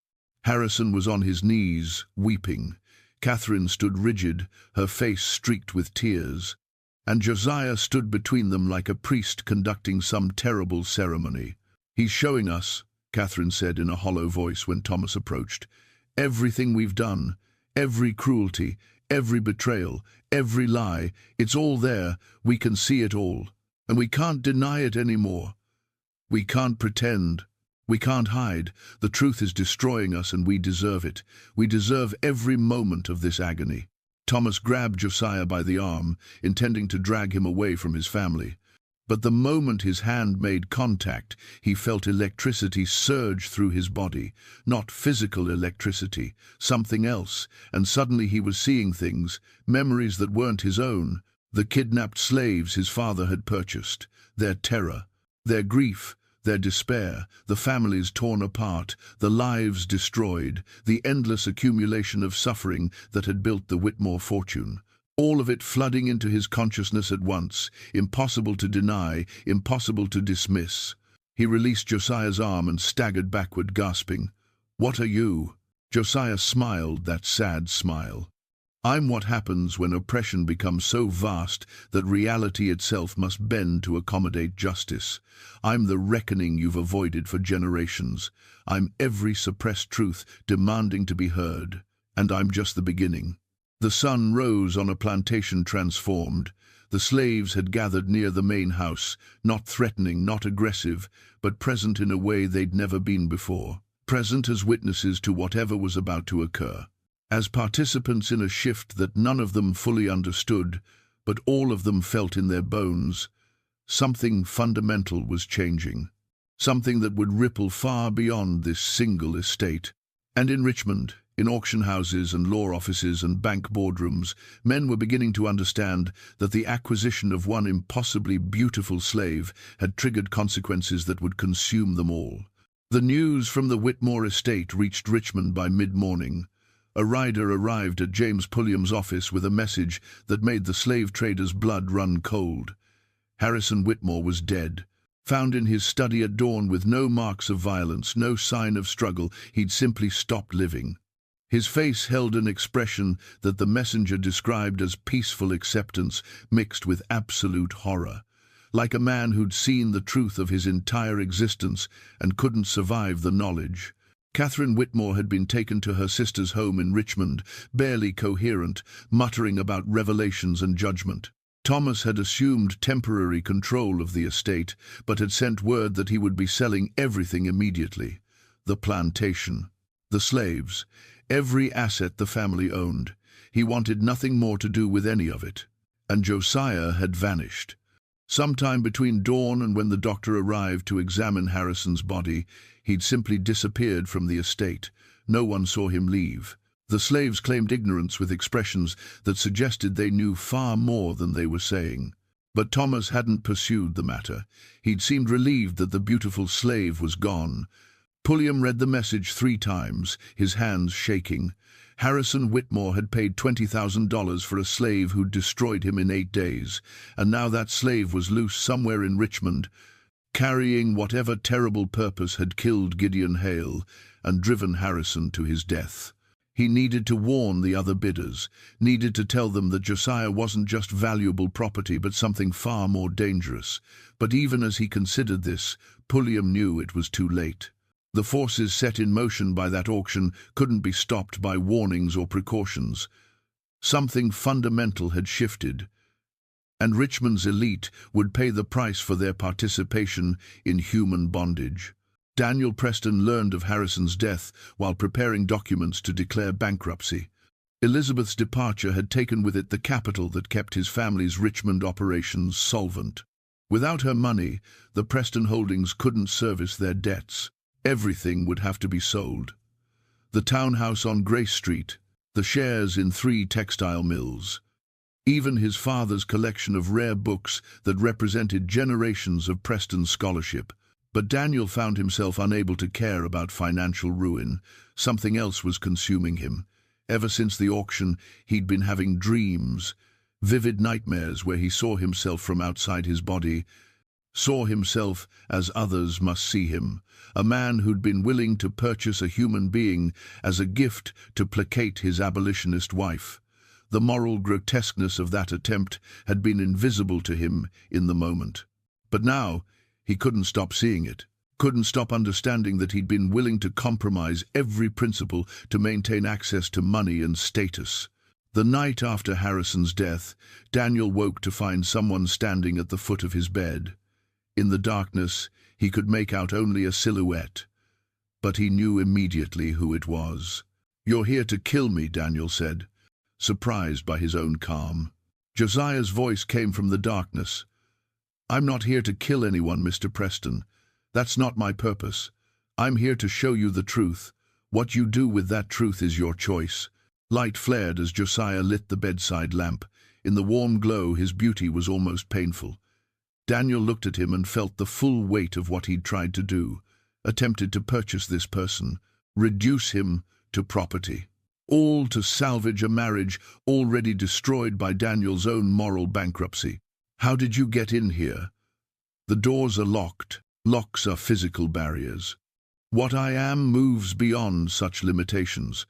Harrison was on his knees, weeping. Catherine stood rigid, her face streaked with tears. And Josiah stood between them like a priest conducting some terrible ceremony. "He's showing us," Catherine said in a hollow voice when Thomas approached, "everything we've done, every cruelty, every betrayal, every lie. It's all there. We can see it all. And we can't deny it anymore. We can't pretend. We can't hide. The truth is destroying us, and we deserve it. We deserve every moment of this agony." Thomas grabbed Josiah by the arm, intending to drag him away from his family. But the moment his hand made contact, he felt electricity surge through his body. Not physical electricity, something else, and suddenly he was seeing things, memories that weren't his own, the kidnapped slaves his father had purchased, their terror, their grief, their despair, the families torn apart, the lives destroyed, the endless accumulation of suffering that had built the Whitmore fortune. All of it flooding into his consciousness at once, impossible to deny, impossible to dismiss. He released Josiah's arm and staggered backward, gasping, "What are you?" Josiah smiled, that sad smile. "I'm what happens when oppression becomes so vast that reality itself must bend to accommodate justice. I'm the reckoning you've avoided for generations. I'm every suppressed truth demanding to be heard. And I'm just the beginning." The sun rose on a plantation transformed. The slaves had gathered near the main house, not threatening, not aggressive, but present in a way they'd never been before. Present as witnesses to whatever was about to occur. As participants in a shift that none of them fully understood, but all of them felt in their bones. Something fundamental was changing. Something that would ripple far beyond this single estate. And in Richmond, in auction houses and law offices and bank boardrooms, men were beginning to understand that the acquisition of one impossibly beautiful slave had triggered consequences that would consume them all. The news from the Whitmore estate reached Richmond by mid-morning. A rider arrived at James Pulliam's office with a message that made the slave trader's blood run cold. Harrison Whitmore was dead. Found in his study at dawn with no marks of violence, no sign of struggle. He'd simply stopped living. His face held an expression that the messenger described as peaceful acceptance mixed with absolute horror, like a man who'd seen the truth of his entire existence and couldn't survive the knowledge. Catherine Whitmore had been taken to her sister's home in Richmond, barely coherent, muttering about revelations and judgment. Thomas had assumed temporary control of the estate, but had sent word that he would be selling everything immediately. The plantation, the slaves, every asset the family owned. He wanted nothing more to do with any of it. And Josiah had vanished. Sometime between dawn and when the doctor arrived to examine Harrison's body, he'd simply disappeared from the estate. No one saw him leave. The slaves claimed ignorance with expressions that suggested they knew far more than they were saying. But Thomas hadn't pursued the matter. He'd seemed relieved that the beautiful slave was gone. Pulliam read the message 3 times, his hands shaking. Harrison Whitmore had paid $20,000 for a slave who'd destroyed him in 8 days, and now that slave was loose somewhere in Richmond, carrying whatever terrible purpose had killed Gideon Hale and driven Harrison to his death. He needed to warn the other bidders, needed to tell them that Josiah wasn't just valuable property but something far more dangerous. But even as he considered this, Pulliam knew it was too late. The forces set in motion by that auction couldn't be stopped by warnings or precautions. Something fundamental had shifted, and Richmond's elite would pay the price for their participation in human bondage. Daniel Preston learned of Harrison's death while preparing documents to declare bankruptcy. Elizabeth's departure had taken with it the capital that kept his family's Richmond operations solvent. Without her money, the Preston holdings couldn't service their debts. Everything would have to be sold. The townhouse on Grace Street, the shares in 3 textile mills, even his father's collection of rare books that represented generations of Preston scholarship. But Daniel found himself unable to care about financial ruin. Something else was consuming him. Ever since the auction, he'd been having dreams, vivid nightmares where he saw himself from outside his body, saw himself as others must see him, a man who'd been willing to purchase a human being as a gift to placate his abolitionist wife. The moral grotesqueness of that attempt had been invisible to him in the moment. But now, he couldn't stop seeing it, couldn't stop understanding that he'd been willing to compromise every principle to maintain access to money and status. The night after Harrison's death, Daniel woke to find someone standing at the foot of his bed. In the darkness, he could make out only a silhouette, but he knew immediately who it was. "You're here to kill me," Daniel said, surprised by his own calm. Josiah's voice came from the darkness. "I'm not here to kill anyone, Mr. Preston. That's not my purpose. I'm here to show you the truth. What you do with that truth is your choice." Light flared as Josiah lit the bedside lamp. In the warm glow, his beauty was almost painful. Daniel looked at him and felt the full weight of what he'd tried to do, attempted to purchase this person, reduce him to property. All to salvage a marriage already destroyed by Daniel's own moral bankruptcy. "How did you get in here?" "The doors are locked. Locks are physical barriers. What I am moves beyond such limitations.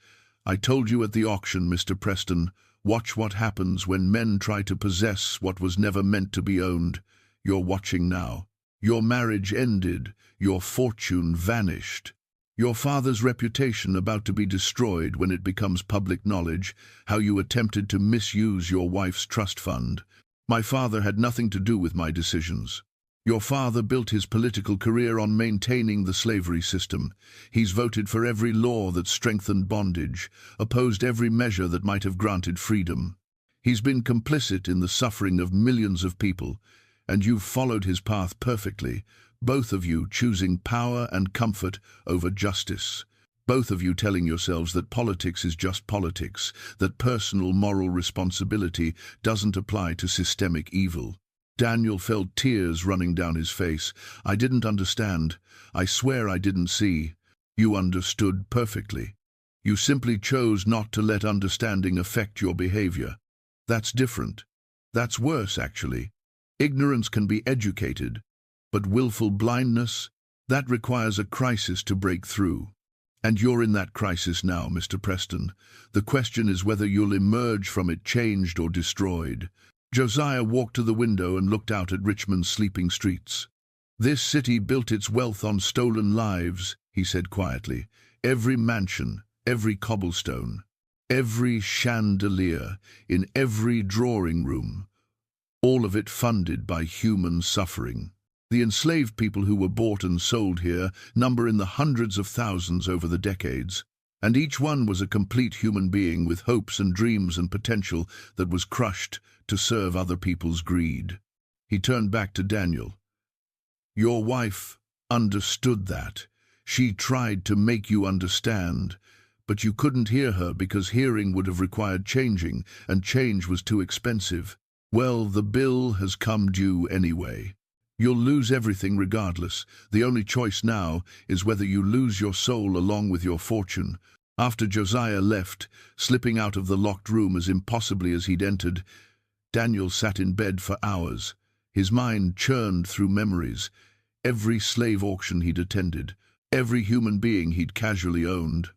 I told you at the auction, Mr. Preston, watch what happens when men try to possess what was never meant to be owned. You're watching now. Your marriage ended. Your fortune vanished. Your father's reputation about to be destroyed when it becomes public knowledge, how you attempted to misuse your wife's trust fund. My father had nothing to do with my decisions. Your father built his political career on maintaining the slavery system. He's voted for every law that strengthened bondage, opposed every measure that might have granted freedom. He's been complicit in the suffering of millions of people, and you've followed his path perfectly, both of you choosing power and comfort over justice. Both of you telling yourselves that politics is just politics, that personal moral responsibility doesn't apply to systemic evil. Daniel felt tears running down his face. "I didn't understand. I swear I didn't see." "You understood perfectly. You simply chose not to let understanding affect your behavior. That's different. That's worse, actually. Ignorance can be educated, but willful blindness, that requires a crisis to break through. And you're in that crisis now, Mr. Preston. The question is whether you'll emerge from it changed or destroyed. Josiah walked to the window and looked out at Richmond's sleeping streets. This city built its wealth on stolen lives, he said quietly. Every mansion, every cobblestone, every chandelier, in every drawing room, all of it funded by human suffering. The enslaved people who were bought and sold here number in the hundreds of thousands over the decades, and each one was a complete human being with hopes and dreams and potential that was crushed to serve other people's greed. He turned back to Daniel. Your wife understood that. She tried to make you understand, but you couldn't hear her because hearing would have required changing, and change was too expensive. Well, the bill has come due anyway. You'll lose everything regardless. The only choice now is whether you lose your soul along with your fortune. After Josiah left, slipping out of the locked room as impossibly as he'd entered, Daniel sat in bed for hours. His mind churned through memories. Every slave auction he'd attended, every human being he'd casually owned.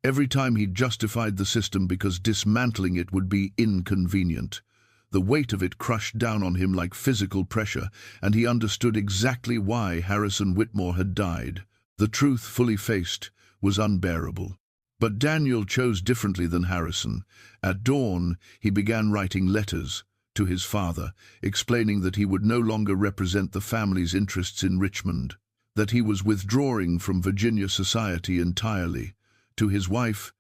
Every time he'd justified the system because dismantling it would be inconvenient. The weight of it crushed down on him like physical pressure, and he understood exactly why Harrison Whitmore had died. The truth, fully faced, was unbearable. But Daniel chose differently than Harrison. At dawn, he began writing letters to his father, explaining that he would no longer represent the family's interests in Richmond, that he was withdrawing from Virginia society entirely. To his wife,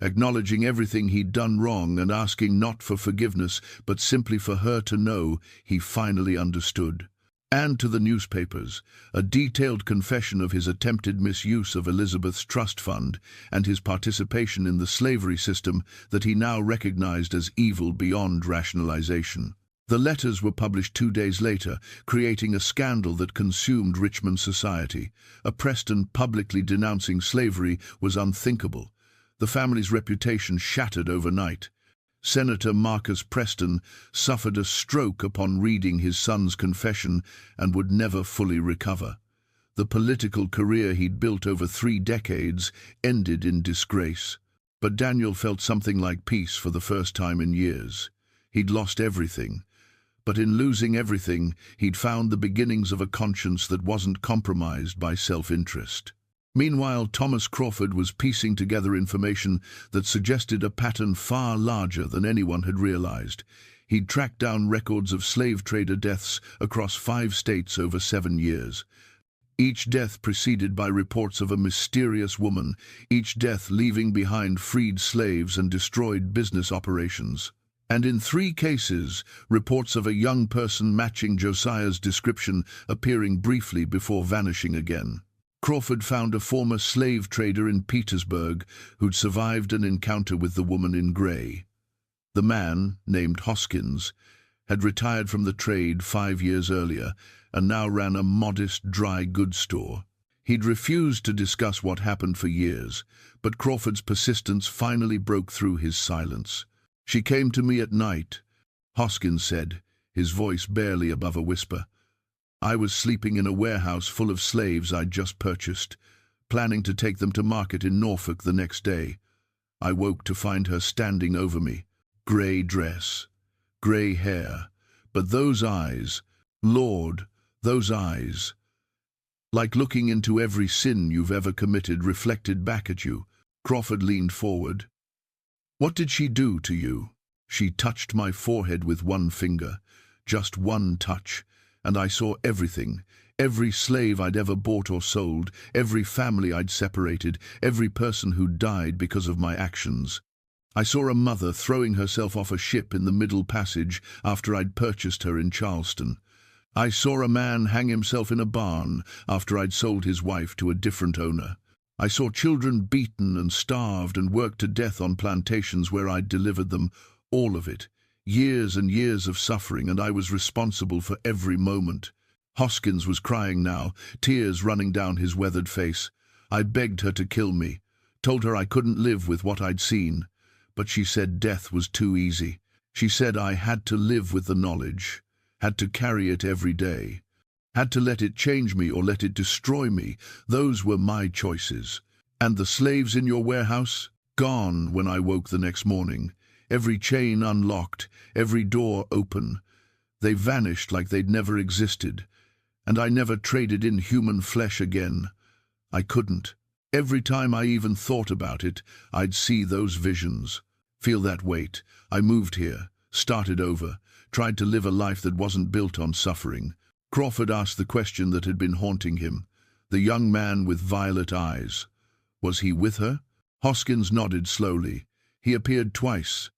acknowledging everything he'd done wrong and asking not for forgiveness, but simply for her to know he finally understood. And to the newspapers, a detailed confession of his attempted misuse of Elizabeth's trust fund and his participation in the slavery system that he now recognized as evil beyond rationalization. The letters were published 2 days later, creating a scandal that consumed Richmond society. A Preston publicly denouncing slavery was unthinkable. The family's reputation shattered overnight. Senator Marcus Preston suffered a stroke upon reading his son's confession and would never fully recover. The political career he'd built over 3 decades ended in disgrace. But Daniel felt something like peace for the first time in years. He'd lost everything. But in losing everything, he'd found the beginnings of a conscience that wasn't compromised by self-interest. Meanwhile, Thomas Crawford was piecing together information that suggested a pattern far larger than anyone had realized. He'd tracked down records of slave trader deaths across 5 states over 7 years. Each death preceded by reports of a mysterious woman, each death leaving behind freed slaves and destroyed business operations. And in 3 cases, reports of a young person matching Josiah's description appearing briefly before vanishing again. Crawford found a former slave trader in Petersburg who'd survived an encounter with the woman in grey. The man, named Hoskins, had retired from the trade 5 years earlier and now ran a modest dry goods store. He'd refused to discuss what happened for years, but Crawford's persistence finally broke through his silence. She came to me at night, Hoskins said, his voice barely above a whisper. I was sleeping in a warehouse full of slaves I'd just purchased, planning to take them to market in Norfolk the next day. I woke to find her standing over me. Grey dress, grey hair, but those eyes, Lord, those eyes. Like looking into every sin you've ever committed reflected back at you. Crawford leaned forward. What did she do to you? She touched my forehead with one finger, just one touch. And I saw everything, every slave I'd ever bought or sold, every family I'd separated, every person who died because of my actions. I saw a mother throwing herself off a ship in the Middle Passage after I'd purchased her in Charleston. I saw a man hang himself in a barn after I'd sold his wife to a different owner. I saw children beaten and starved and worked to death on plantations where I'd delivered them, all of it. Years and years of suffering, and I was responsible for every moment. Hoskins was crying now, tears running down his weathered face. I begged her to kill me, Told her I couldn't live with what I'd seen, but she said death was too easy. She said I had to live with the knowledge, had to carry it every day, had to let it change me or let it destroy me. Those were my choices. And the slaves in your warehouse? Gone when I woke the next morning. Every chain unlocked, every door open. They vanished like they'd never existed. And I never traded in human flesh again. I couldn't. Every time I even thought about it, I'd see those visions, feel that weight. I moved here, started over, tried to live a life that wasn't built on suffering. Crawford asked the question that had been haunting him. The young man with violet eyes. Was he with her? Hoskins nodded slowly. He appeared twice.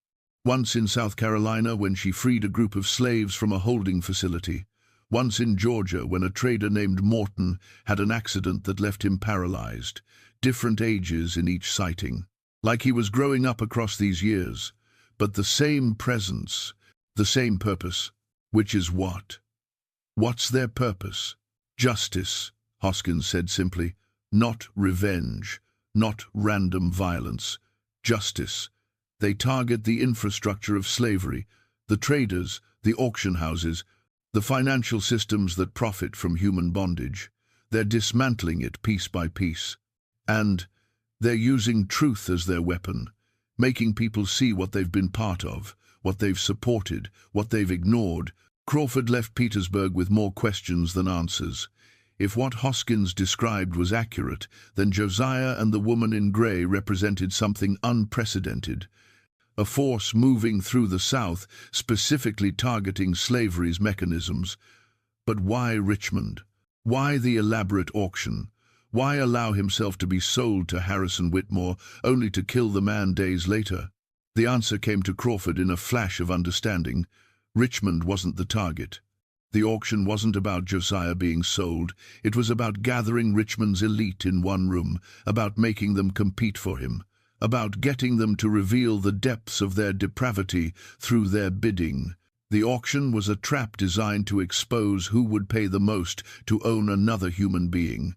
Once in South Carolina when she freed a group of slaves from a holding facility. Once in Georgia when a trader named Morton had an accident that left him paralyzed. Different ages in each sighting. Like he was growing up across these years. But the same presence, the same purpose. Which is what? What's their purpose? Justice, Hoskins said simply. Not revenge, not random violence. Justice. They target the infrastructure of slavery, the traders, the auction houses, the financial systems that profit from human bondage. They're dismantling it piece by piece. And they're using truth as their weapon, making people see what they've been part of, what they've supported, what they've ignored. Crawford left Petersburg with more questions than answers. If what Hoskins described was accurate, then Josiah and the woman in grey represented something unprecedented. A force moving through the South, specifically targeting slavery's mechanisms. But why Richmond? Why the elaborate auction? Why allow himself to be sold to Harrison Whitmore, only to kill the man days later? The answer came to Crawford in a flash of understanding. Richmond wasn't the target. The auction wasn't about Josiah being sold. It was about gathering Richmond's elite in one room, about making them compete for him, about getting them to reveal the depths of their depravity through their bidding. The auction was a trap designed to expose who would pay the most to own another human being.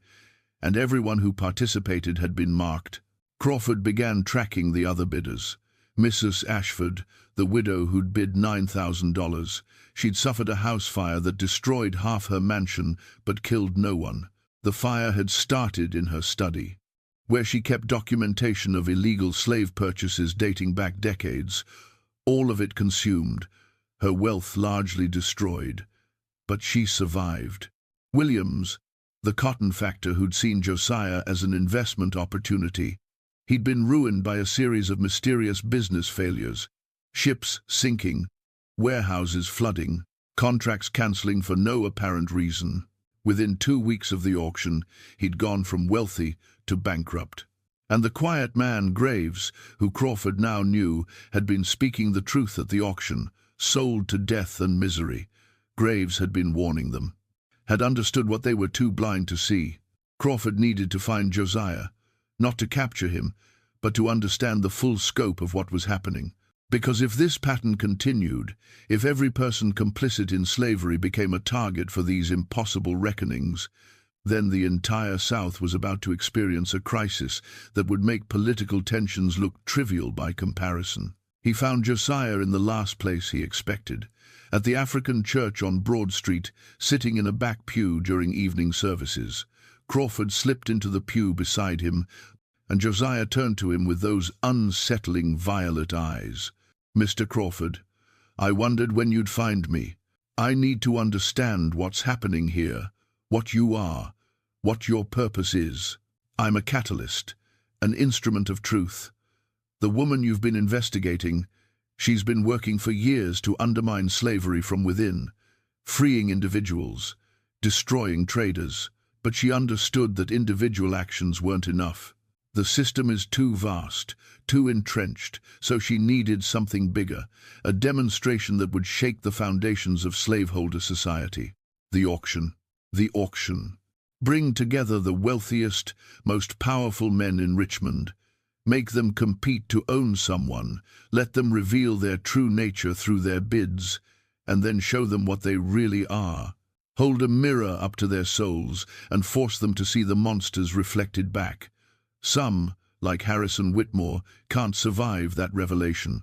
And everyone who participated had been marked. Crawford began tracking the other bidders. Mrs. Ashford, the widow who'd bid $9,000. She'd suffered a house fire that destroyed half her mansion but killed no one. The fire had started in her study, where she kept documentation of illegal slave purchases dating back decades, all of it consumed, her wealth largely destroyed. But she survived. Williams, the cotton factor who'd seen Josiah as an investment opportunity. He'd been ruined by a series of mysterious business failures, ships sinking, warehouses flooding, contracts cancelling for no apparent reason. Within 2 weeks of the auction, he'd gone from wealthy to bankrupt. And the quiet man, Graves, who Crawford now knew, had been speaking the truth at the auction, sold to death and misery. Graves had been warning them, had understood what they were too blind to see. Crawford needed to find Josiah, not to capture him, but to understand the full scope of what was happening. Because if this pattern continued, if every person complicit in slavery became a target for these impossible reckonings, then the entire South was about to experience a crisis that would make political tensions look trivial by comparison. He found Josiah in the last place he expected, at the African church on Broad Street, sitting in a back pew during evening services. Crawford slipped into the pew beside him, and Josiah turned to him with those unsettling violet eyes. "Mr. Crawford, I wondered when you'd find me. I need to understand what's happening here, what you are, what your purpose is. I'm a catalyst, an instrument of truth. The woman you've been investigating, she's been working for years to undermine slavery from within, freeing individuals, destroying traders. But she understood that individual actions weren't enough. The system is too vast, too entrenched, so she needed something bigger, a demonstration that would shake the foundations of slaveholder society. The auction. The auction. Bring together the wealthiest, most powerful men in Richmond. Make them compete to own someone. Let them reveal their true nature through their bids, and then show them what they really are. Hold a mirror up to their souls and force them to see the monsters reflected back. Some, like Harrison Whitmore, can't survive that revelation.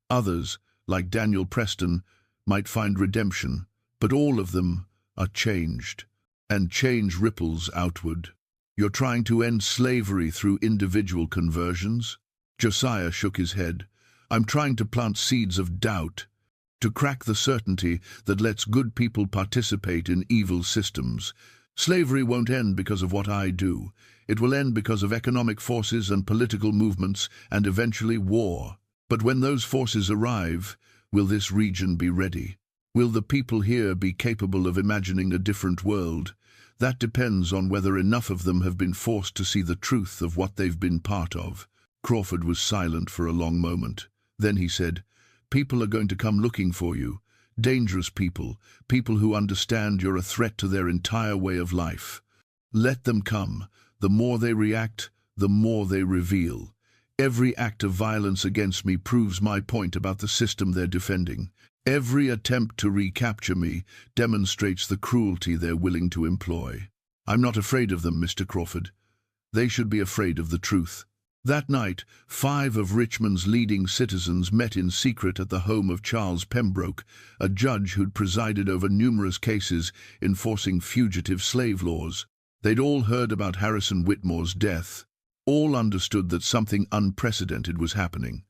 Others, like Daniel Preston, might find redemption, but all of them are changed, and change ripples outward. You're trying to end slavery through individual conversions? Josiah shook his head. I'm trying to plant seeds of doubt, to crack the certainty that lets good people participate in evil systems. Slavery won't end because of what I do. It will end because of economic forces and political movements and eventually war. But when those forces arrive, will this region be ready? Will the people here be capable of imagining a different world? That depends on whether enough of them have been forced to see the truth of what they've been part of. Crawford was silent for a long moment. Then he said, "People are going to come looking for you. Dangerous people, people who understand you're a threat to their entire way of life. Let them come. The more they react, the more they reveal. Every act of violence against me proves my point about the system they're defending. Every attempt to recapture me demonstrates the cruelty they're willing to employ. I'm not afraid of them, Mr. Crawford. They should be afraid of the truth." That night, 5 of Richmond's leading citizens met in secret at the home of Charles Pembroke, a judge who'd presided over numerous cases enforcing fugitive slave laws. They'd all heard about Harrison Whitmore's death. All understood that something unprecedented was happening,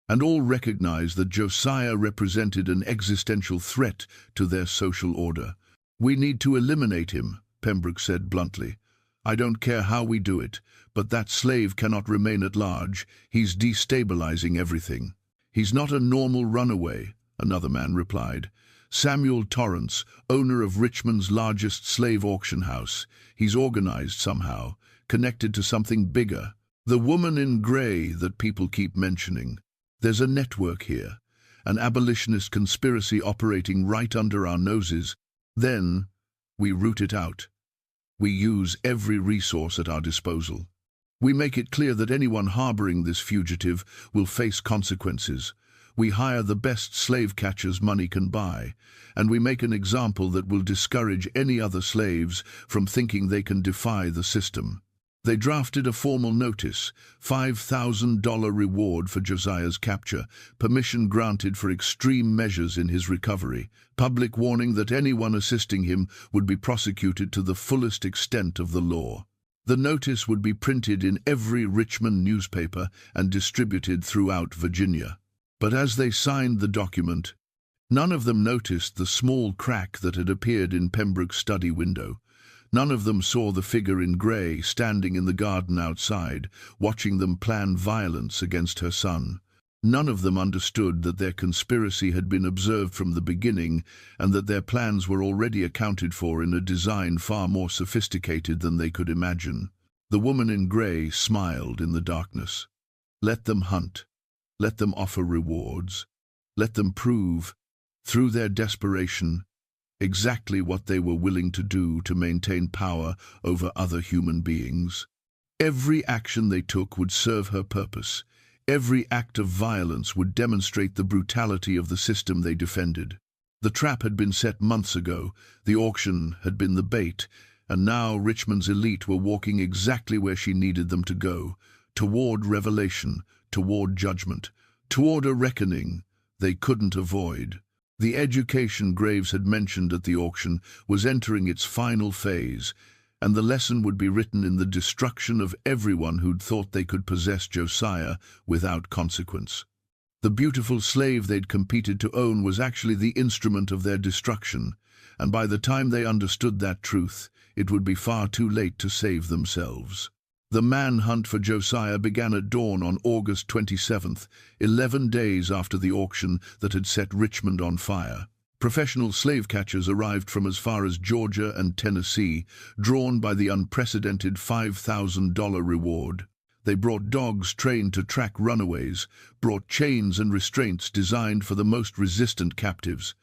and all recognized that Josiah represented an existential threat to their social order. "We need to eliminate him," Pembroke said bluntly. "I don't care how we do it, but that slave cannot remain at large. He's destabilizing everything." "He's not a normal runaway," another man replied. "Samuel Torrance, owner of Richmond's largest slave auction house. He's organized somehow, connected to something bigger. The woman in gray that people keep mentioning. There's a network here, an abolitionist conspiracy operating right under our noses. Then we root it out. We use every resource at our disposal. We make it clear that anyone harboring this fugitive will face consequences. We hire the best slave catchers money can buy, and we make an example that will discourage any other slaves from thinking they can defy the system." They drafted a formal notice, $5,000 reward for Josiah's capture, permission granted for extreme measures in his recovery, public warning that anyone assisting him would be prosecuted to the fullest extent of the law. The notice would be printed in every Richmond newspaper and distributed throughout Virginia. But as they signed the document, none of them noticed the small crack that had appeared in Pembroke's study window. None of them saw the figure in grey standing in the garden outside, watching them plan violence against her son. None of them understood that their conspiracy had been observed from the beginning and that their plans were already accounted for in a design far more sophisticated than they could imagine. The woman in grey smiled in the darkness. Let them hunt. Let them offer rewards. Let them prove, through their desperation, exactly what they were willing to do to maintain power over other human beings. Every action they took would serve her purpose. Every act of violence would demonstrate the brutality of the system they defended. The trap had been set months ago, the auction had been the bait, and now Richmond's elite were walking exactly where she needed them to go, toward revelation, toward judgment, toward a reckoning they couldn't avoid. The education Graves had mentioned at the auction was entering its final phase, and the lesson would be written in the destruction of everyone who'd thought they could possess Josiah without consequence. The beautiful slave they'd competed to own was actually the instrument of their destruction, and by the time they understood that truth, it would be far too late to save themselves. The manhunt for Josiah began at dawn on August 27th, 11 days after the auction that had set Richmond on fire. Professional slave catchers arrived from as far as Georgia and Tennessee, drawn by the unprecedented $5,000 reward. They brought dogs trained to track runaways, brought chains and restraints designed for the most resistant captives,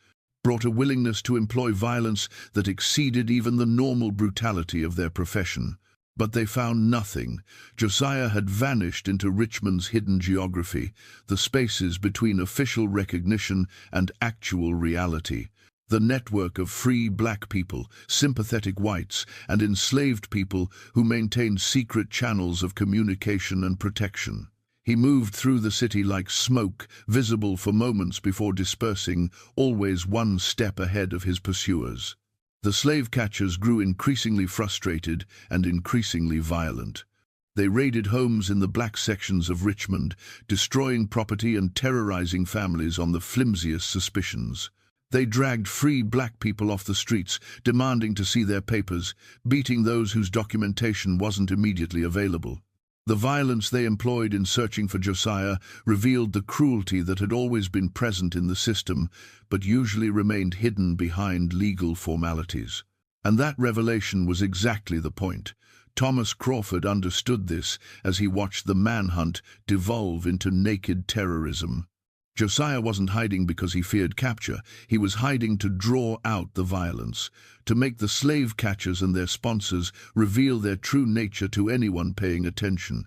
brought a willingness to employ violence that exceeded even the normal brutality of their profession. But they found nothing. Josiah had vanished into Richmond's hidden geography, the spaces between official recognition and actual reality. The network of free black people, sympathetic whites, and enslaved people who maintained secret channels of communication and protection. He moved through the city like smoke, visible for moments before dispersing, always one step ahead of his pursuers. The slave catchers grew increasingly frustrated and increasingly violent. They raided homes in the black sections of Richmond, destroying property and terrorizing families on the flimsiest suspicions. They dragged free black people off the streets, demanding to see their papers, beating those whose documentation wasn't immediately available. The violence they employed in searching for Josiah revealed the cruelty that had always been present in the system, but usually remained hidden behind legal formalities. And that revelation was exactly the point. Thomas Crawford understood this as he watched the manhunt devolve into naked terrorism. Josiah wasn't hiding because he feared capture. He was hiding to draw out the violence, to make the slave catchers and their sponsors reveal their true nature to anyone paying attention.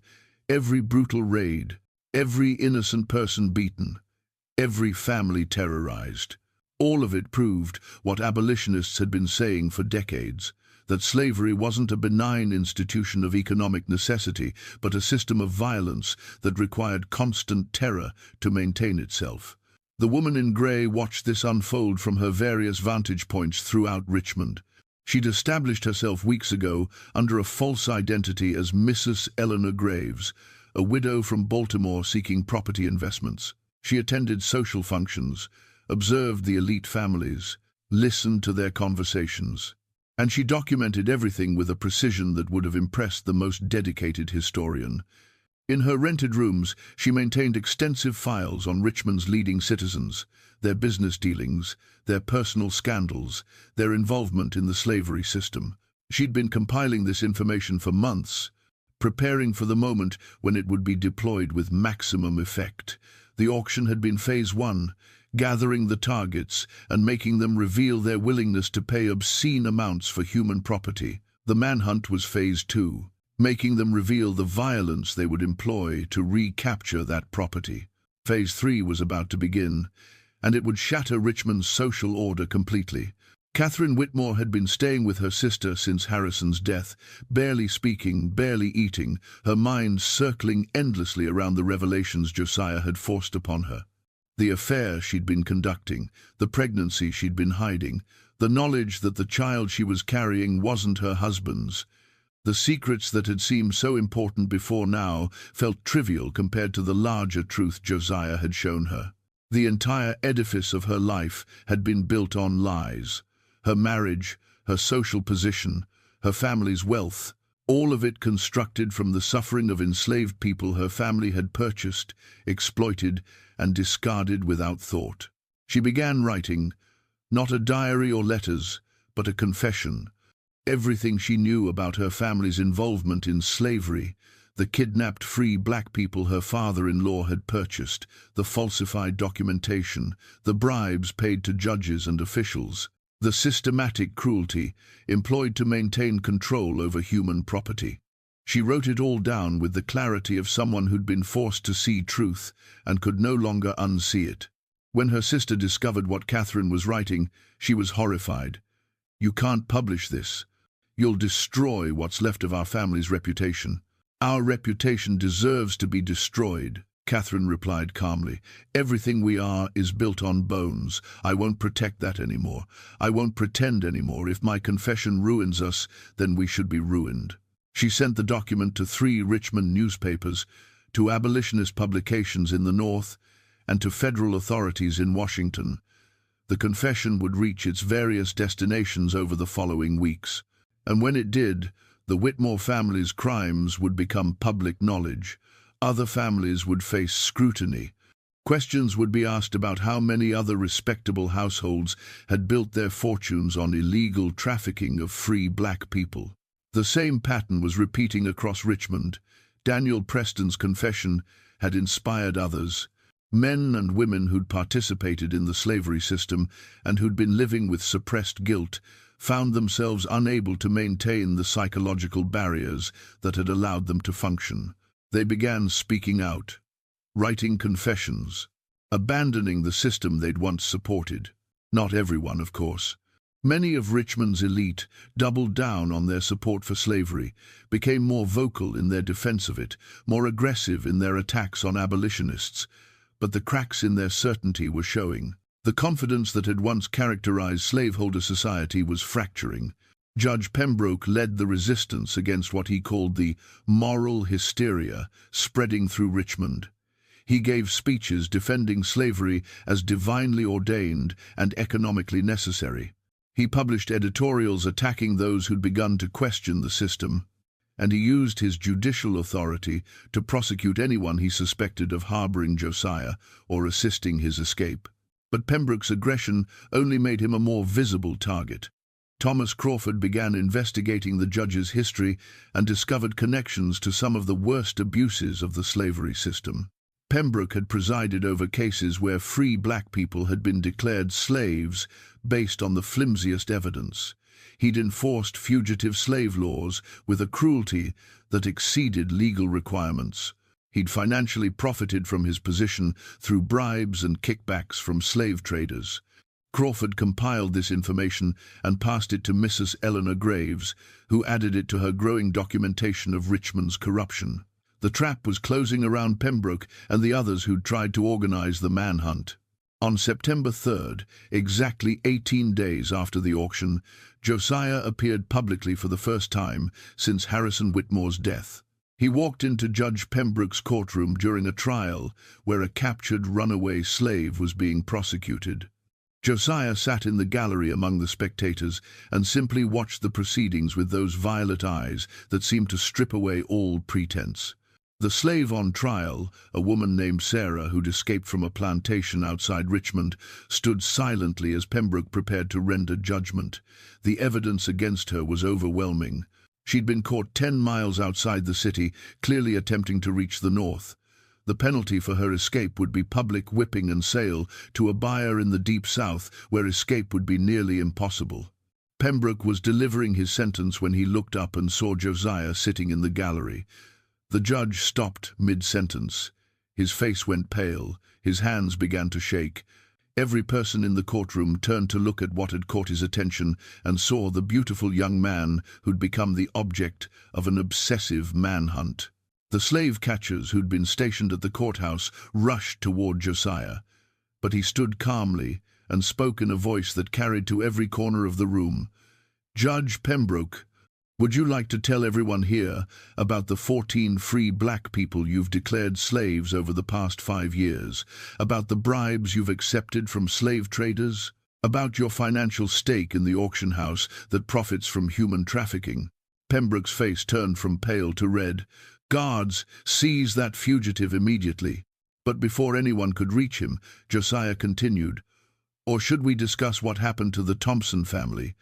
Every brutal raid, every innocent person beaten, every family terrorized. All of it proved what abolitionists had been saying for decades, that slavery wasn't a benign institution of economic necessity, but a system of violence that required constant terror to maintain itself. The woman in grey watched this unfold from her various vantage points throughout Richmond. She'd established herself weeks ago under a false identity as Mrs. Eleanor Graves, a widow from Baltimore seeking property investments. She attended social functions, observed the elite families, listened to their conversations. And she documented everything with a precision that would have impressed the most dedicated historian. In her rented rooms, she maintained extensive files on Richmond's leading citizens, their business dealings, their personal scandals, their involvement in the slavery system. She'd been compiling this information for months, preparing for the moment when it would be deployed with maximum effect. The auction had been phase 1, gathering the targets and making them reveal their willingness to pay obscene amounts for human property. The manhunt was phase 2, making them reveal the violence they would employ to recapture that property. Phase 3 was about to begin, and it would shatter Richmond's social order completely. Catherine Whitmore had been staying with her sister since Harrison's death, barely speaking, barely eating, her mind circling endlessly around the revelations Josiah had forced upon her. The affair she'd been conducting, the pregnancy she'd been hiding, the knowledge that the child she was carrying wasn't her husband's. The secrets that had seemed so important before now felt trivial compared to the larger truth Josiah had shown her. The entire edifice of her life had been built on lies. Her marriage, her social position, her family's wealth, all of it constructed from the suffering of enslaved people her family had purchased, exploited, and discarded without thought. She began writing, not a diary or letters, but a confession. Everything she knew about her family's involvement in slavery, the kidnapped free black people her father-in-law had purchased, the falsified documentation, the bribes paid to judges and officials, the systematic cruelty employed to maintain control over human property. She wrote it all down with the clarity of someone who'd been forced to see truth and could no longer unsee it. When her sister discovered what Catherine was writing, she was horrified. "You can't publish this. You'll destroy what's left of our family's reputation." "Our reputation deserves to be destroyed," Catherine replied calmly. "Everything we are is built on bones. I won't protect that anymore. I won't pretend anymore. If my confession ruins us, then we should be ruined." She sent the document to 3 Richmond newspapers, to abolitionist publications in the North, and to federal authorities in Washington. The confession would reach its various destinations over the following weeks. And when it did, the Whitmore family's crimes would become public knowledge. Other families would face scrutiny. Questions would be asked about how many other respectable households had built their fortunes on illegal trafficking of free black people. The same pattern was repeating across Richmond. Daniel Preston's confession had inspired others. Men and women who'd participated in the slavery system and who'd been living with suppressed guilt found themselves unable to maintain the psychological barriers that had allowed them to function. They began speaking out, writing confessions, abandoning the system they'd once supported. Not everyone, of course. Many of Richmond's elite doubled down on their support for slavery, became more vocal in their defense of it, more aggressive in their attacks on abolitionists. But the cracks in their certainty were showing. The confidence that had once characterized slaveholder society was fracturing. Judge Pembroke led the resistance against what he called the moral hysteria spreading through Richmond. He gave speeches defending slavery as divinely ordained and economically necessary. He published editorials attacking those who'd begun to question the system, and he used his judicial authority to prosecute anyone he suspected of harboring Josiah or assisting his escape. But Pembroke's aggression only made him a more visible target. Thomas Crawford began investigating the judge's history and discovered connections to some of the worst abuses of the slavery system. Pembroke had presided over cases where free black people had been declared slaves based on the flimsiest evidence. He'd enforced fugitive slave laws with a cruelty that exceeded legal requirements. He'd financially profited from his position through bribes and kickbacks from slave traders. Crawford compiled this information and passed it to Mrs. Eleanor Graves, who added it to her growing documentation of Richmond's corruption. The trap was closing around Pembroke and the others who'd tried to organize the manhunt. On September 3rd, exactly 18 days after the auction, Josiah appeared publicly for the first time since Harrison Whitmore's death. He walked into Judge Pembroke's courtroom during a trial where a captured runaway slave was being prosecuted. Josiah sat in the gallery among the spectators and simply watched the proceedings with those violet eyes that seemed to strip away all pretense. The slave on trial, a woman named Sarah who'd escaped from a plantation outside Richmond, stood silently as Pembroke prepared to render judgment. The evidence against her was overwhelming. She'd been caught 10 miles outside the city, clearly attempting to reach the north. The penalty for her escape would be public whipping and sale to a buyer in the deep south, where escape would be nearly impossible. Pembroke was delivering his sentence when he looked up and saw Josiah sitting in the gallery. The judge stopped mid-sentence. His face went pale, his hands began to shake. Every person in the courtroom turned to look at what had caught his attention and saw the beautiful young man who'd become the object of an obsessive manhunt. The slave catchers who'd been stationed at the courthouse rushed toward Josiah, but he stood calmly and spoke in a voice that carried to every corner of the room. "Judge Pembroke, would you like to tell everyone here about the 14 free black people you've declared slaves over the past 5 years, about the bribes you've accepted from slave traders, about your financial stake in the auction house that profits from human trafficking?" Pembroke's face turned from pale to red. "Guards, seize that fugitive immediately." But before anyone could reach him, Josiah continued, "Or should we discuss what happened to the Thompson family?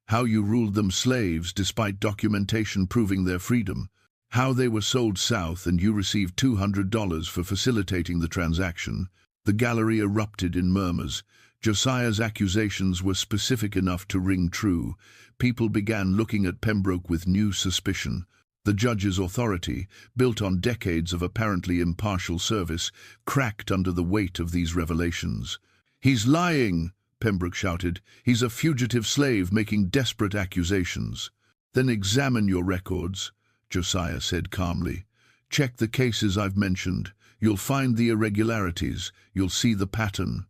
How you ruled them slaves despite documentation proving their freedom. How they were sold south and you received $200 for facilitating the transaction." The gallery erupted in murmurs. Josiah's accusations were specific enough to ring true. People began looking at Pembroke with new suspicion. The judge's authority, built on decades of apparently impartial service, cracked under the weight of these revelations. "He's lying!" Pembroke shouted. "He's a fugitive slave making desperate accusations." "Then examine your records," Josiah said calmly. "Check the cases I've mentioned. You'll find the irregularities. You'll see the pattern.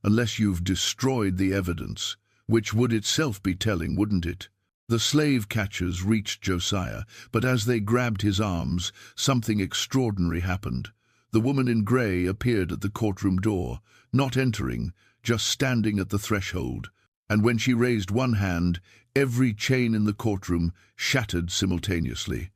Unless you've destroyed the evidence, which would itself be telling, wouldn't it?" The slave catchers reached Josiah, but as they grabbed his arms, something extraordinary happened. The woman in grey appeared at the courtroom door, not entering, just standing at the threshold, and when she raised one hand, every chain in the courtroom shattered simultaneously.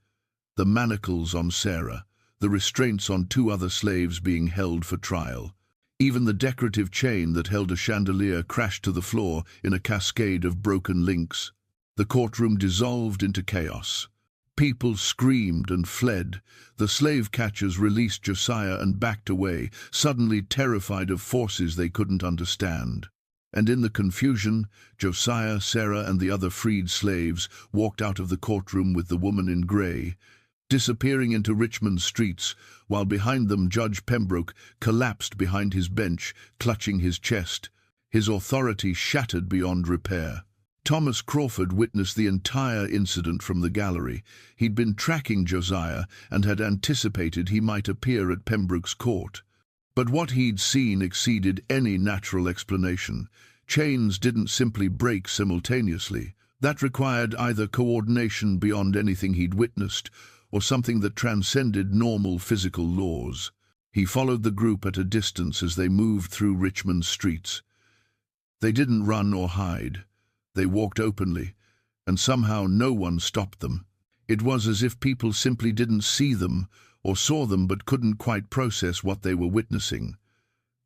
The manacles on Sarah, the restraints on 2 other slaves being held for trial. Even the decorative chain that held a chandelier crashed to the floor in a cascade of broken links. The courtroom dissolved into chaos. People screamed and fled. The slave catchers released Josiah and backed away, suddenly terrified of forces they couldn't understand. And in the confusion, Josiah, Sarah, and the other freed slaves walked out of the courtroom with the woman in grey, disappearing into Richmond streets, while behind them Judge Pembroke collapsed behind his bench, clutching his chest. his authority shattered beyond repair. Thomas Crawford witnessed the entire incident from the gallery. He'd been tracking Josiah and had anticipated he might appear at Pembroke's court. But what he'd seen exceeded any natural explanation. Chains didn't simply break simultaneously. That required either coordination beyond anything he'd witnessed, or something that transcended normal physical laws. He followed the group at a distance as they moved through Richmond's streets. They didn't run or hide. They walked openly, and somehow no one stopped them. It was as if people simply didn't see them, or saw them but couldn't quite process what they were witnessing.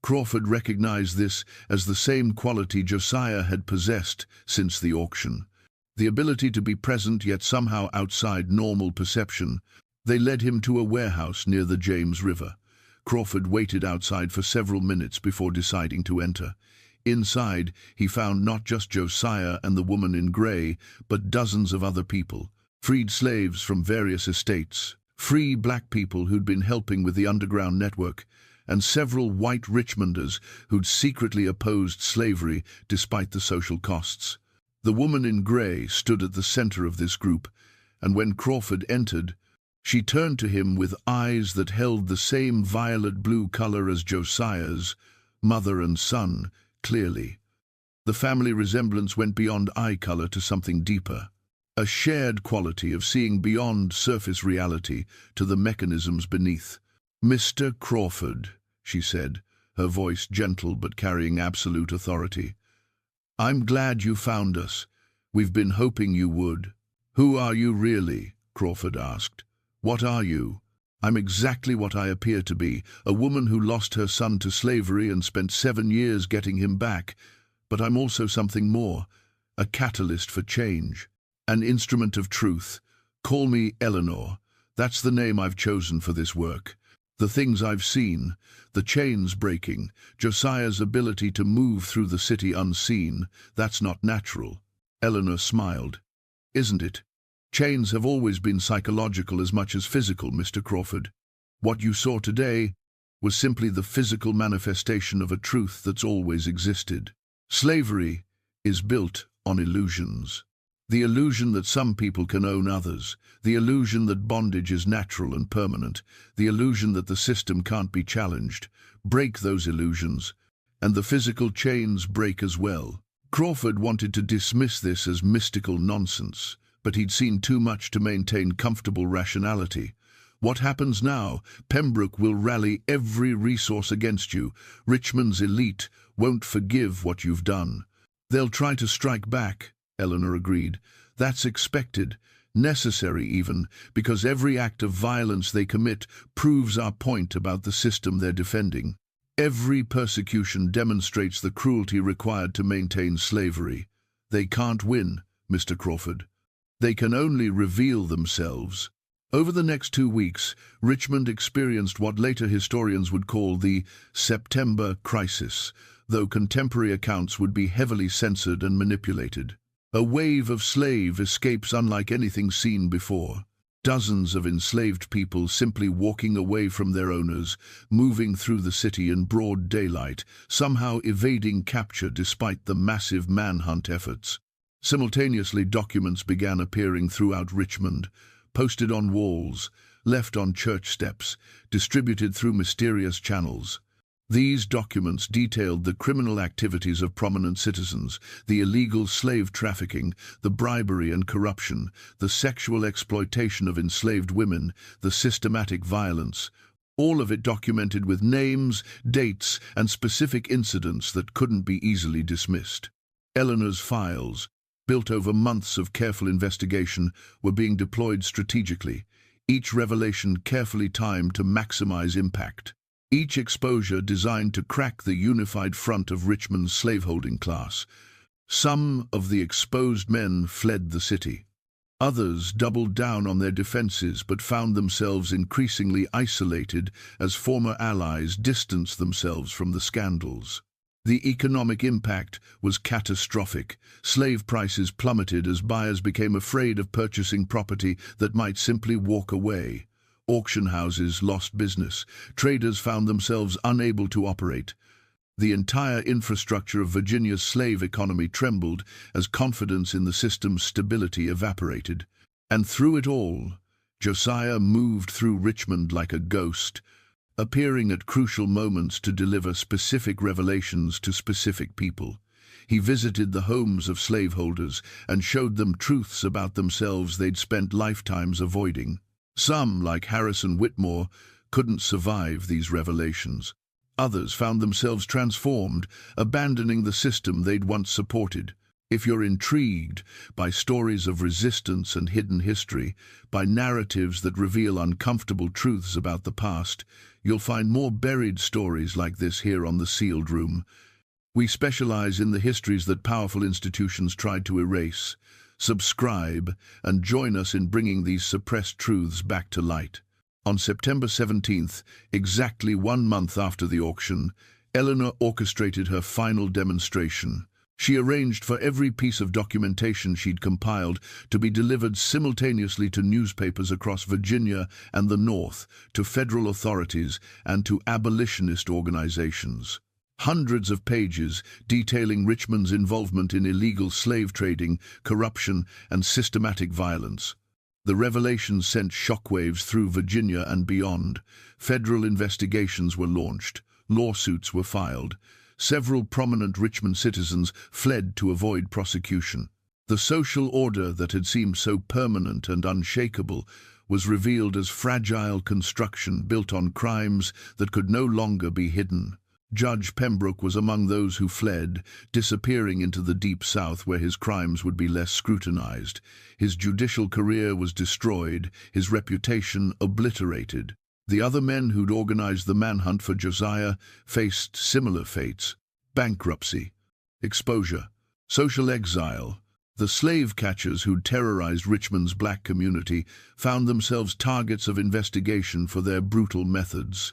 Crawford recognized this as the same quality Josiah had possessed since the auction. The ability to be present yet somehow outside normal perception. They led him to a warehouse near the James River. Crawford waited outside for several minutes before deciding to enter. Inside, he found not just Josiah and the woman in grey, but dozens of other people, freed slaves from various estates, free black people who'd been helping with the underground network, and several white Richmonders who'd secretly opposed slavery despite the social costs. The woman in grey stood at the center of this group, and when Crawford entered, she turned to him with eyes that held the same violet-blue color as Josiah's, mother and son, clearly. The family resemblance went beyond eye color to something deeper, a shared quality of seeing beyond surface reality to the mechanisms beneath. "Mr. Crawford," she said, her voice gentle but carrying absolute authority. "I'm glad you found us. We've been hoping you would." "Who are you really?" Crawford asked. "What are you?" "I'm exactly what I appear to be, a woman who lost her son to slavery and spent 7 years getting him back. But I'm also something more, a catalyst for change, an instrument of truth. Call me Eleanor. That's the name I've chosen for this work. The things I've seen, the chains breaking, Josiah's ability to move through the city unseen, that's not natural." Eleanor smiled. "Isn't it? Chains have always been psychological as much as physical, Mr. Crawford. What you saw today was simply the physical manifestation of a truth that's always existed. Slavery is built on illusions. The illusion that some people can own others, the illusion that bondage is natural and permanent, the illusion that the system can't be challenged. Break those illusions, and the physical chains break as well." Crawford wanted to dismiss this as mystical nonsense, but he'd seen too much to maintain comfortable rationality. "What happens now? Pembroke will rally every resource against you. Richmond's elite won't forgive what you've done." "They'll try to strike back," Eleanor agreed. "That's expected, necessary even, because every act of violence they commit proves our point about the system they're defending. Every persecution demonstrates the cruelty required to maintain slavery. They can't win, Mr. Crawford. They can only reveal themselves." Over the next 2 weeks, Richmond experienced what later historians would call the September Crisis, though contemporary accounts would be heavily censored and manipulated. A wave of slave escapes unlike anything seen before. Dozens of enslaved people simply walking away from their owners, moving through the city in broad daylight, somehow evading capture despite the massive manhunt efforts. Simultaneously, documents began appearing throughout Richmond, posted on walls, left on church steps, distributed through mysterious channels. These documents detailed the criminal activities of prominent citizens, the illegal slave trafficking, the bribery and corruption, the sexual exploitation of enslaved women, the systematic violence, all of it documented with names, dates, and specific incidents that couldn't be easily dismissed. Eleanor's files, built over months of careful investigation, were being deployed strategically, each revelation carefully timed to maximize impact. Each exposure designed to crack the unified front of Richmond's slaveholding class. Some of the exposed men fled the city. Others doubled down on their defenses but found themselves increasingly isolated as former allies distanced themselves from the scandals. The economic impact was catastrophic. Slave prices plummeted as buyers became afraid of purchasing property that might simply walk away. Auction houses lost business. Traders found themselves unable to operate. The entire infrastructure of Virginia's slave economy trembled as confidence in the system's stability evaporated. And through it all, Josiah moved through Richmond like a ghost, appearing at crucial moments to deliver specific revelations to specific people. He visited the homes of slaveholders and showed them truths about themselves they'd spent lifetimes avoiding. Some, like Harrison Whitmore, couldn't survive these revelations. Others found themselves transformed, abandoning the system they'd once supported. If you're intrigued by stories of resistance and hidden history, by narratives that reveal uncomfortable truths about the past, you'll find more buried stories like this here on The Sealed Room. We specialize in the histories that powerful institutions tried to erase. Subscribe and join us in bringing these suppressed truths back to light. On September 17th, exactly 1 month after the auction, Eleanor orchestrated her final demonstration. She arranged for every piece of documentation she'd compiled to be delivered simultaneously to newspapers across Virginia and the North, to federal authorities, and to abolitionist organizations. Hundreds of pages detailing Richmond's involvement in illegal slave trading, corruption, and systematic violence. The revelations sent shockwaves through Virginia and beyond. Federal investigations were launched. Lawsuits were filed. Several prominent Richmond citizens fled to avoid prosecution. The social order that had seemed so permanent and unshakable was revealed as fragile construction built on crimes that could no longer be hidden. Judge Pembroke was among those who fled, disappearing into the Deep South where his crimes would be less scrutinized. His judicial career was destroyed, his reputation obliterated. The other men who'd organized the manhunt for Josiah faced similar fates: bankruptcy, exposure, social exile. The slave catchers who'd terrorized Richmond's black community found themselves targets of investigation for their brutal methods.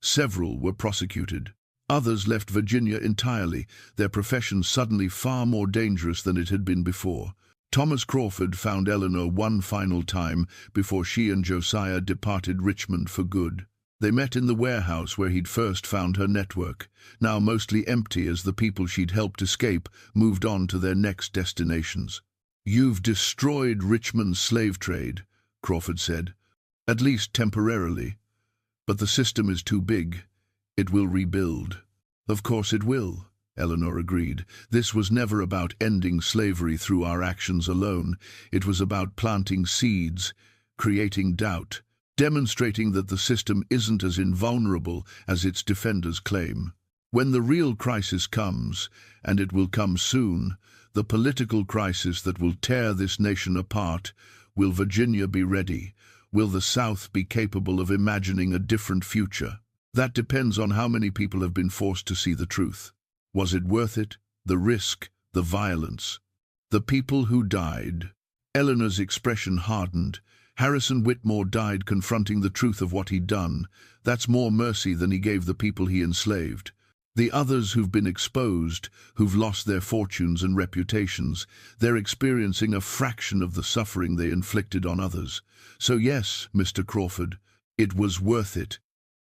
Several were prosecuted. Others left Virginia entirely, their profession suddenly far more dangerous than it had been before. Thomas Crawford found Eleanor one final time before she and Josiah departed Richmond for good. They met in the warehouse where he'd first found her network, now mostly empty as the people she'd helped escape moved on to their next destinations. "You've destroyed Richmond's slave trade," Crawford said, "at least temporarily. But the system is too big. It will rebuild." "Of course it will," Eleanor agreed. "This was never about ending slavery through our actions alone. It was about planting seeds, creating doubt, demonstrating that the system isn't as invulnerable as its defenders claim. When the real crisis comes, and it will come soon, the political crisis that will tear this nation apart, will Virginia be ready? Will the South be capable of imagining a different future? That depends on how many people have been forced to see the truth. Was it worth it? The risk, the violence. The people who died." Eleanor's expression hardened. "Harrison Whitmore died confronting the truth of what he'd done. That's more mercy than he gave the people he enslaved. The others who've been exposed, who've lost their fortunes and reputations, they're experiencing a fraction of the suffering they inflicted on others. So yes, Mr. Crawford, it was worth it.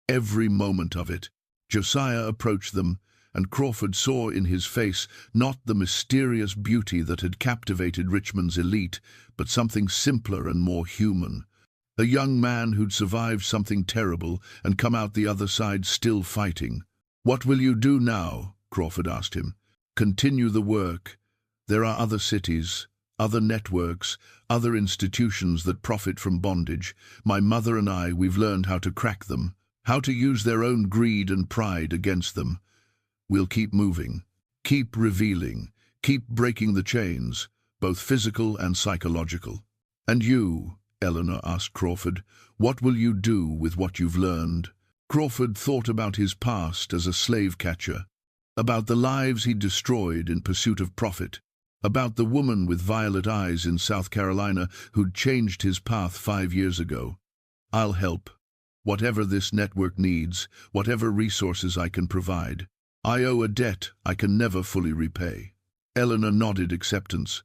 Every moment of it." Josiah approached them, and Crawford saw in his face not the mysterious beauty that had captivated Richmond's elite, but something simpler and more human. A young man who'd survived something terrible and come out the other side still fighting. "What will you do now?" Crawford asked him. "Continue the work. There are other cities, other networks, other institutions that profit from bondage. My mother and we've learned how to crack them, how to use their own greed and pride against them. We'll keep moving, keep revealing, keep breaking the chains, both physical and psychological." "And you," Eleanor asked Crawford, "what will you do with what you've learned?" Crawford thought about his past as a slave catcher, about the lives he'd destroyed in pursuit of profit, about the woman with violet eyes in South Carolina who'd changed his path 5 years ago. "I'll help. Whatever this network needs, whatever resources I can provide. I owe a debt I can never fully repay." Eleanor nodded acceptance.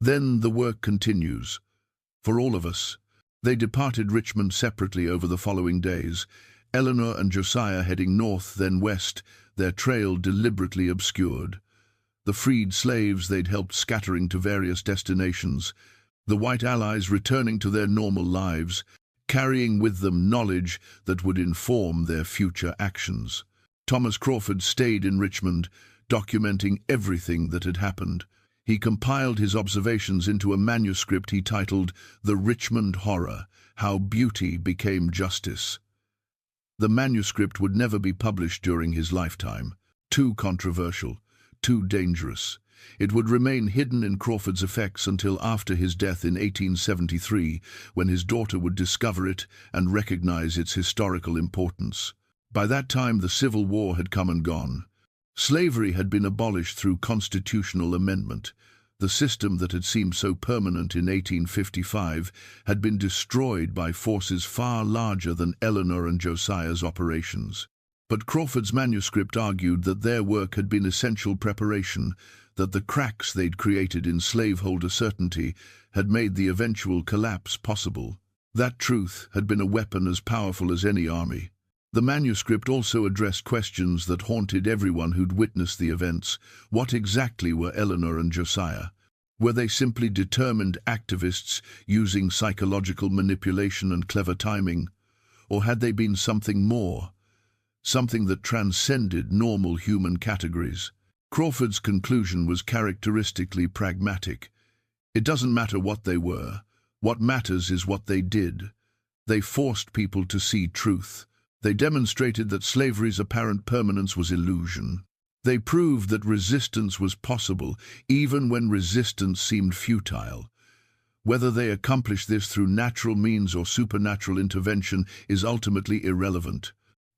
"Then the work continues. For all of us." They departed Richmond separately over the following days. Eleanor and Josiah heading north, then west, their trail deliberately obscured. The freed slaves they'd helped scattering to various destinations, the white allies returning to their normal lives, carrying with them knowledge that would inform their future actions. Thomas Crawford stayed in Richmond, documenting everything that had happened. He compiled his observations into a manuscript he titled The Richmond Horror: How Beauty Became Justice. The manuscript would never be published during his lifetime. Too controversial, too dangerous. It would remain hidden in Crawford's effects until after his death in 1873, when his daughter would discover it and recognize its historical importance. By that time, the Civil War had come and gone. Slavery had been abolished through constitutional amendment. The system that had seemed so permanent in 1855 had been destroyed by forces far larger than Eleanor and Josiah's operations. But Crawford's manuscript argued that their work had been essential preparation, that the cracks they'd created in slaveholder certainty had made the eventual collapse possible. That truth had been a weapon as powerful as any army. The manuscript also addressed questions that haunted everyone who'd witnessed the events. What exactly were Eleanor and Josiah? Were they simply determined activists using psychological manipulation and clever timing? Or had they been something more? Something that transcended normal human categories? Crawford's conclusion was characteristically pragmatic. It doesn't matter what they were. What matters is what they did. They forced people to see truth. They demonstrated that slavery's apparent permanence was illusion. They proved that resistance was possible, even when resistance seemed futile. Whether they accomplished this through natural means or supernatural intervention is ultimately irrelevant.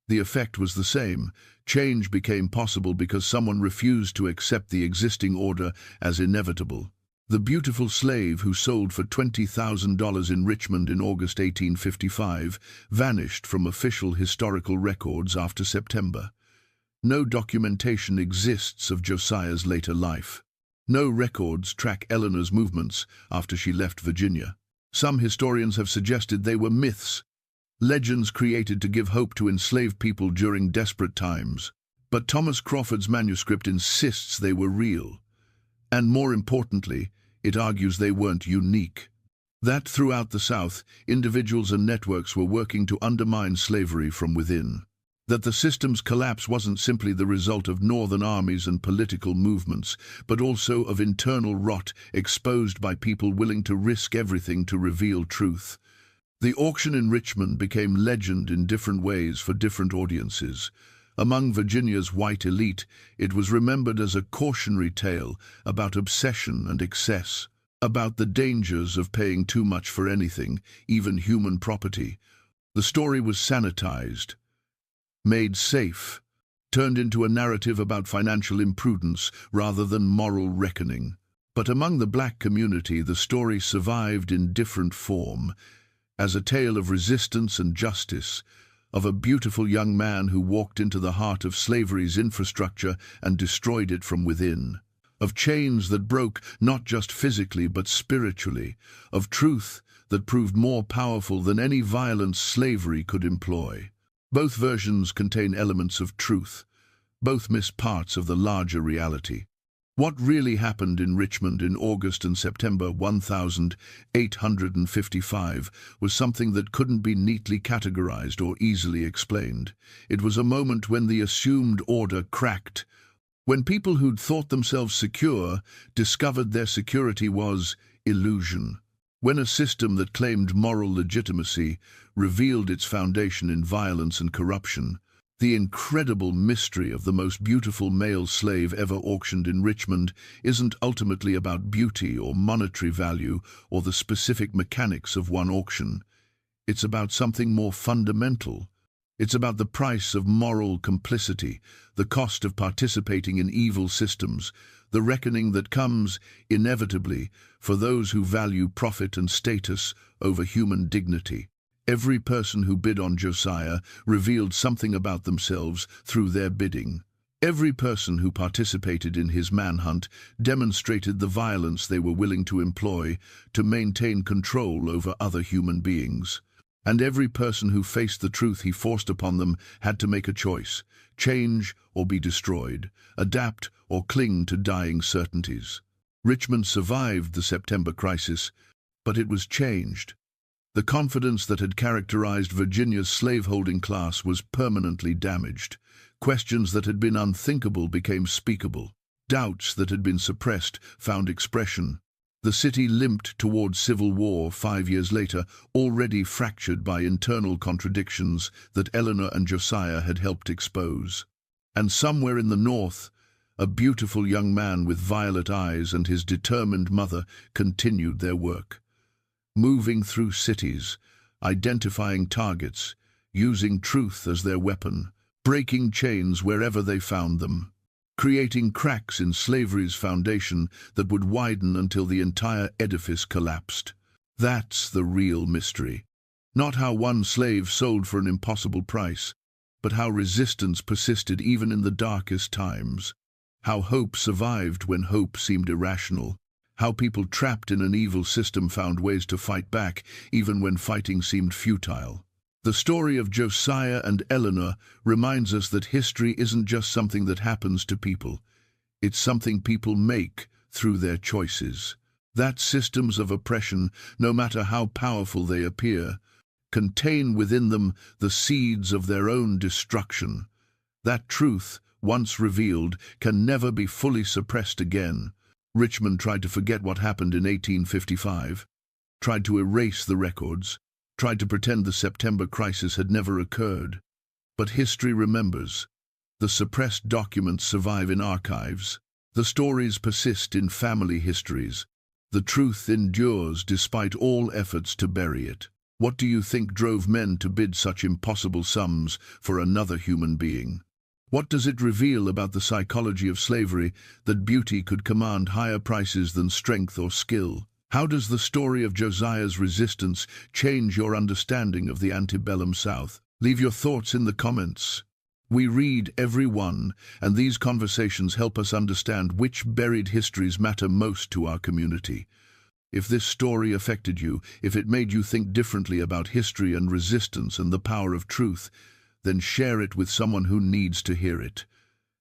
The effect was the same. Change became possible because someone refused to accept the existing order as inevitable. The beautiful slave who sold for $20,000 in Richmond in August 1855 vanished from official historical records after September. No documentation exists of Josiah's later life. No records track Eleanor's movements after she left Virginia. Some historians have suggested they were myths, legends created to give hope to enslaved people during desperate times. But Thomas Crawford's manuscript insists they were real. And more importantly, it argues they weren't unique. That throughout the South, individuals and networks were working to undermine slavery from within. That the system's collapse wasn't simply the result of northern armies and political movements, but also of internal rot exposed by people willing to risk everything to reveal truth. The auction in Richmond became legend in different ways for different audiences. Among Virginia's white elite, it was remembered as a cautionary tale about obsession and excess, about the dangers of paying too much for anything, even human property. The story was sanitized, made safe, turned into a narrative about financial imprudence rather than moral reckoning. But among the black community, the story survived in different form, as a tale of resistance and justice, of a beautiful young man who walked into the heart of slavery's infrastructure and destroyed it from within, of chains that broke not just physically but spiritually, of truth that proved more powerful than any violence slavery could employ. Both versions contain elements of truth. Both miss parts of the larger reality. What really happened in Richmond in August and September 1855 was something that couldn't be neatly categorized or easily explained. It was a moment when the assumed order cracked, when people who'd thought themselves secure discovered their security was illusion, when a system that claimed moral legitimacy revealed its foundation in violence and corruption. The incredible mystery of the most beautiful male slave ever auctioned in Richmond isn't ultimately about beauty or monetary value or the specific mechanics of one auction. It's about something more fundamental. It's about the price of moral complicity, the cost of participating in evil systems, the reckoning that comes, inevitably, for those who value profit and status over human dignity. Every person who bid on Josiah revealed something about themselves through their bidding. Every person who participated in his manhunt demonstrated the violence they were willing to employ to maintain control over other human beings. And every person who faced the truth he forced upon them had to make a choice: change or be destroyed, adapt or cling to dying certainties. Richmond survived the September crisis, but it was changed. The confidence that had characterized Virginia's slaveholding class was permanently damaged. Questions that had been unthinkable became speakable. Doubts that had been suppressed found expression. The city limped toward civil war 5 years later, already fractured by internal contradictions that Eleanor and Josiah had helped expose. And somewhere in the north, a beautiful young man with violet eyes and his determined mother continued their work. Moving through cities, identifying targets, using truth as their weapon, breaking chains wherever they found them, creating cracks in slavery's foundation that would widen until the entire edifice collapsed. That's the real mystery. Not how one slave sold for an impossible price, but how resistance persisted even in the darkest times. How hope survived when hope seemed irrational. How people trapped in an evil system found ways to fight back, even when fighting seemed futile. The story of Josiah and Eleanor reminds us that history isn't just something that happens to people. It's something people make through their choices. That systems of oppression, no matter how powerful they appear, contain within them the seeds of their own destruction. That truth, once revealed, can never be fully suppressed again. Richmond tried to forget what happened in 1855, tried to erase the records, tried to pretend the September crisis had never occurred. But history remembers. The suppressed documents survive in archives. The stories persist in family histories. The truth endures despite all efforts to bury it. What do you think drove men to bid such impossible sums for another human being? What does it reveal about the psychology of slavery that beauty could command higher prices than strength or skill? How does the story of Josiah's resistance change your understanding of the antebellum South? Leave your thoughts in the comments. We read every one, and these conversations help us understand which buried histories matter most to our community. If this story affected you, if it made you think differently about history and resistance and the power of truth, then share it with someone who needs to hear it.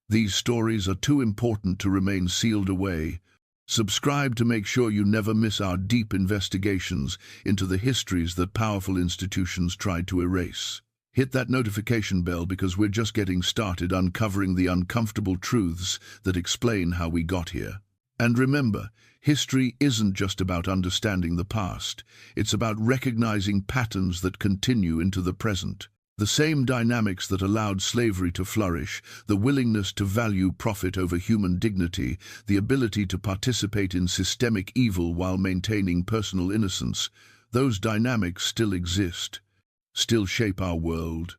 These stories are too important to remain sealed away. Subscribe to make sure you never miss our deep investigations into the histories that powerful institutions tried to erase. Hit that notification bell because we're just getting started uncovering the uncomfortable truths that explain how we got here. And remember, history isn't just about understanding the past. It's about recognizing patterns that continue into the present. The same dynamics that allowed slavery to flourish, the willingness to value profit over human dignity, the ability to participate in systemic evil while maintaining personal innocence, those dynamics still exist, still shape our world,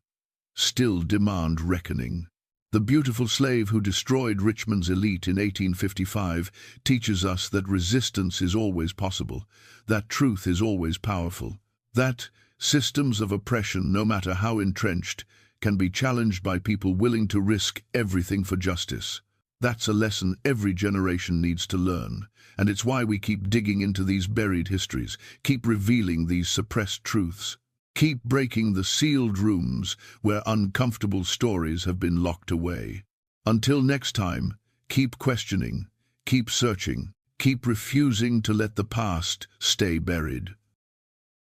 still demand reckoning. The beautiful slave who destroyed Richmond's elite in 1855 teaches us that resistance is always possible, that truth is always powerful, that systems of oppression, no matter how entrenched, can be challenged by people willing to risk everything for justice. That's a lesson every generation needs to learn, and it's why we keep digging into these buried histories, keep revealing these suppressed truths, keep breaking the sealed rooms where uncomfortable stories have been locked away. Until next time, keep questioning, keep searching, keep refusing to let the past stay buried.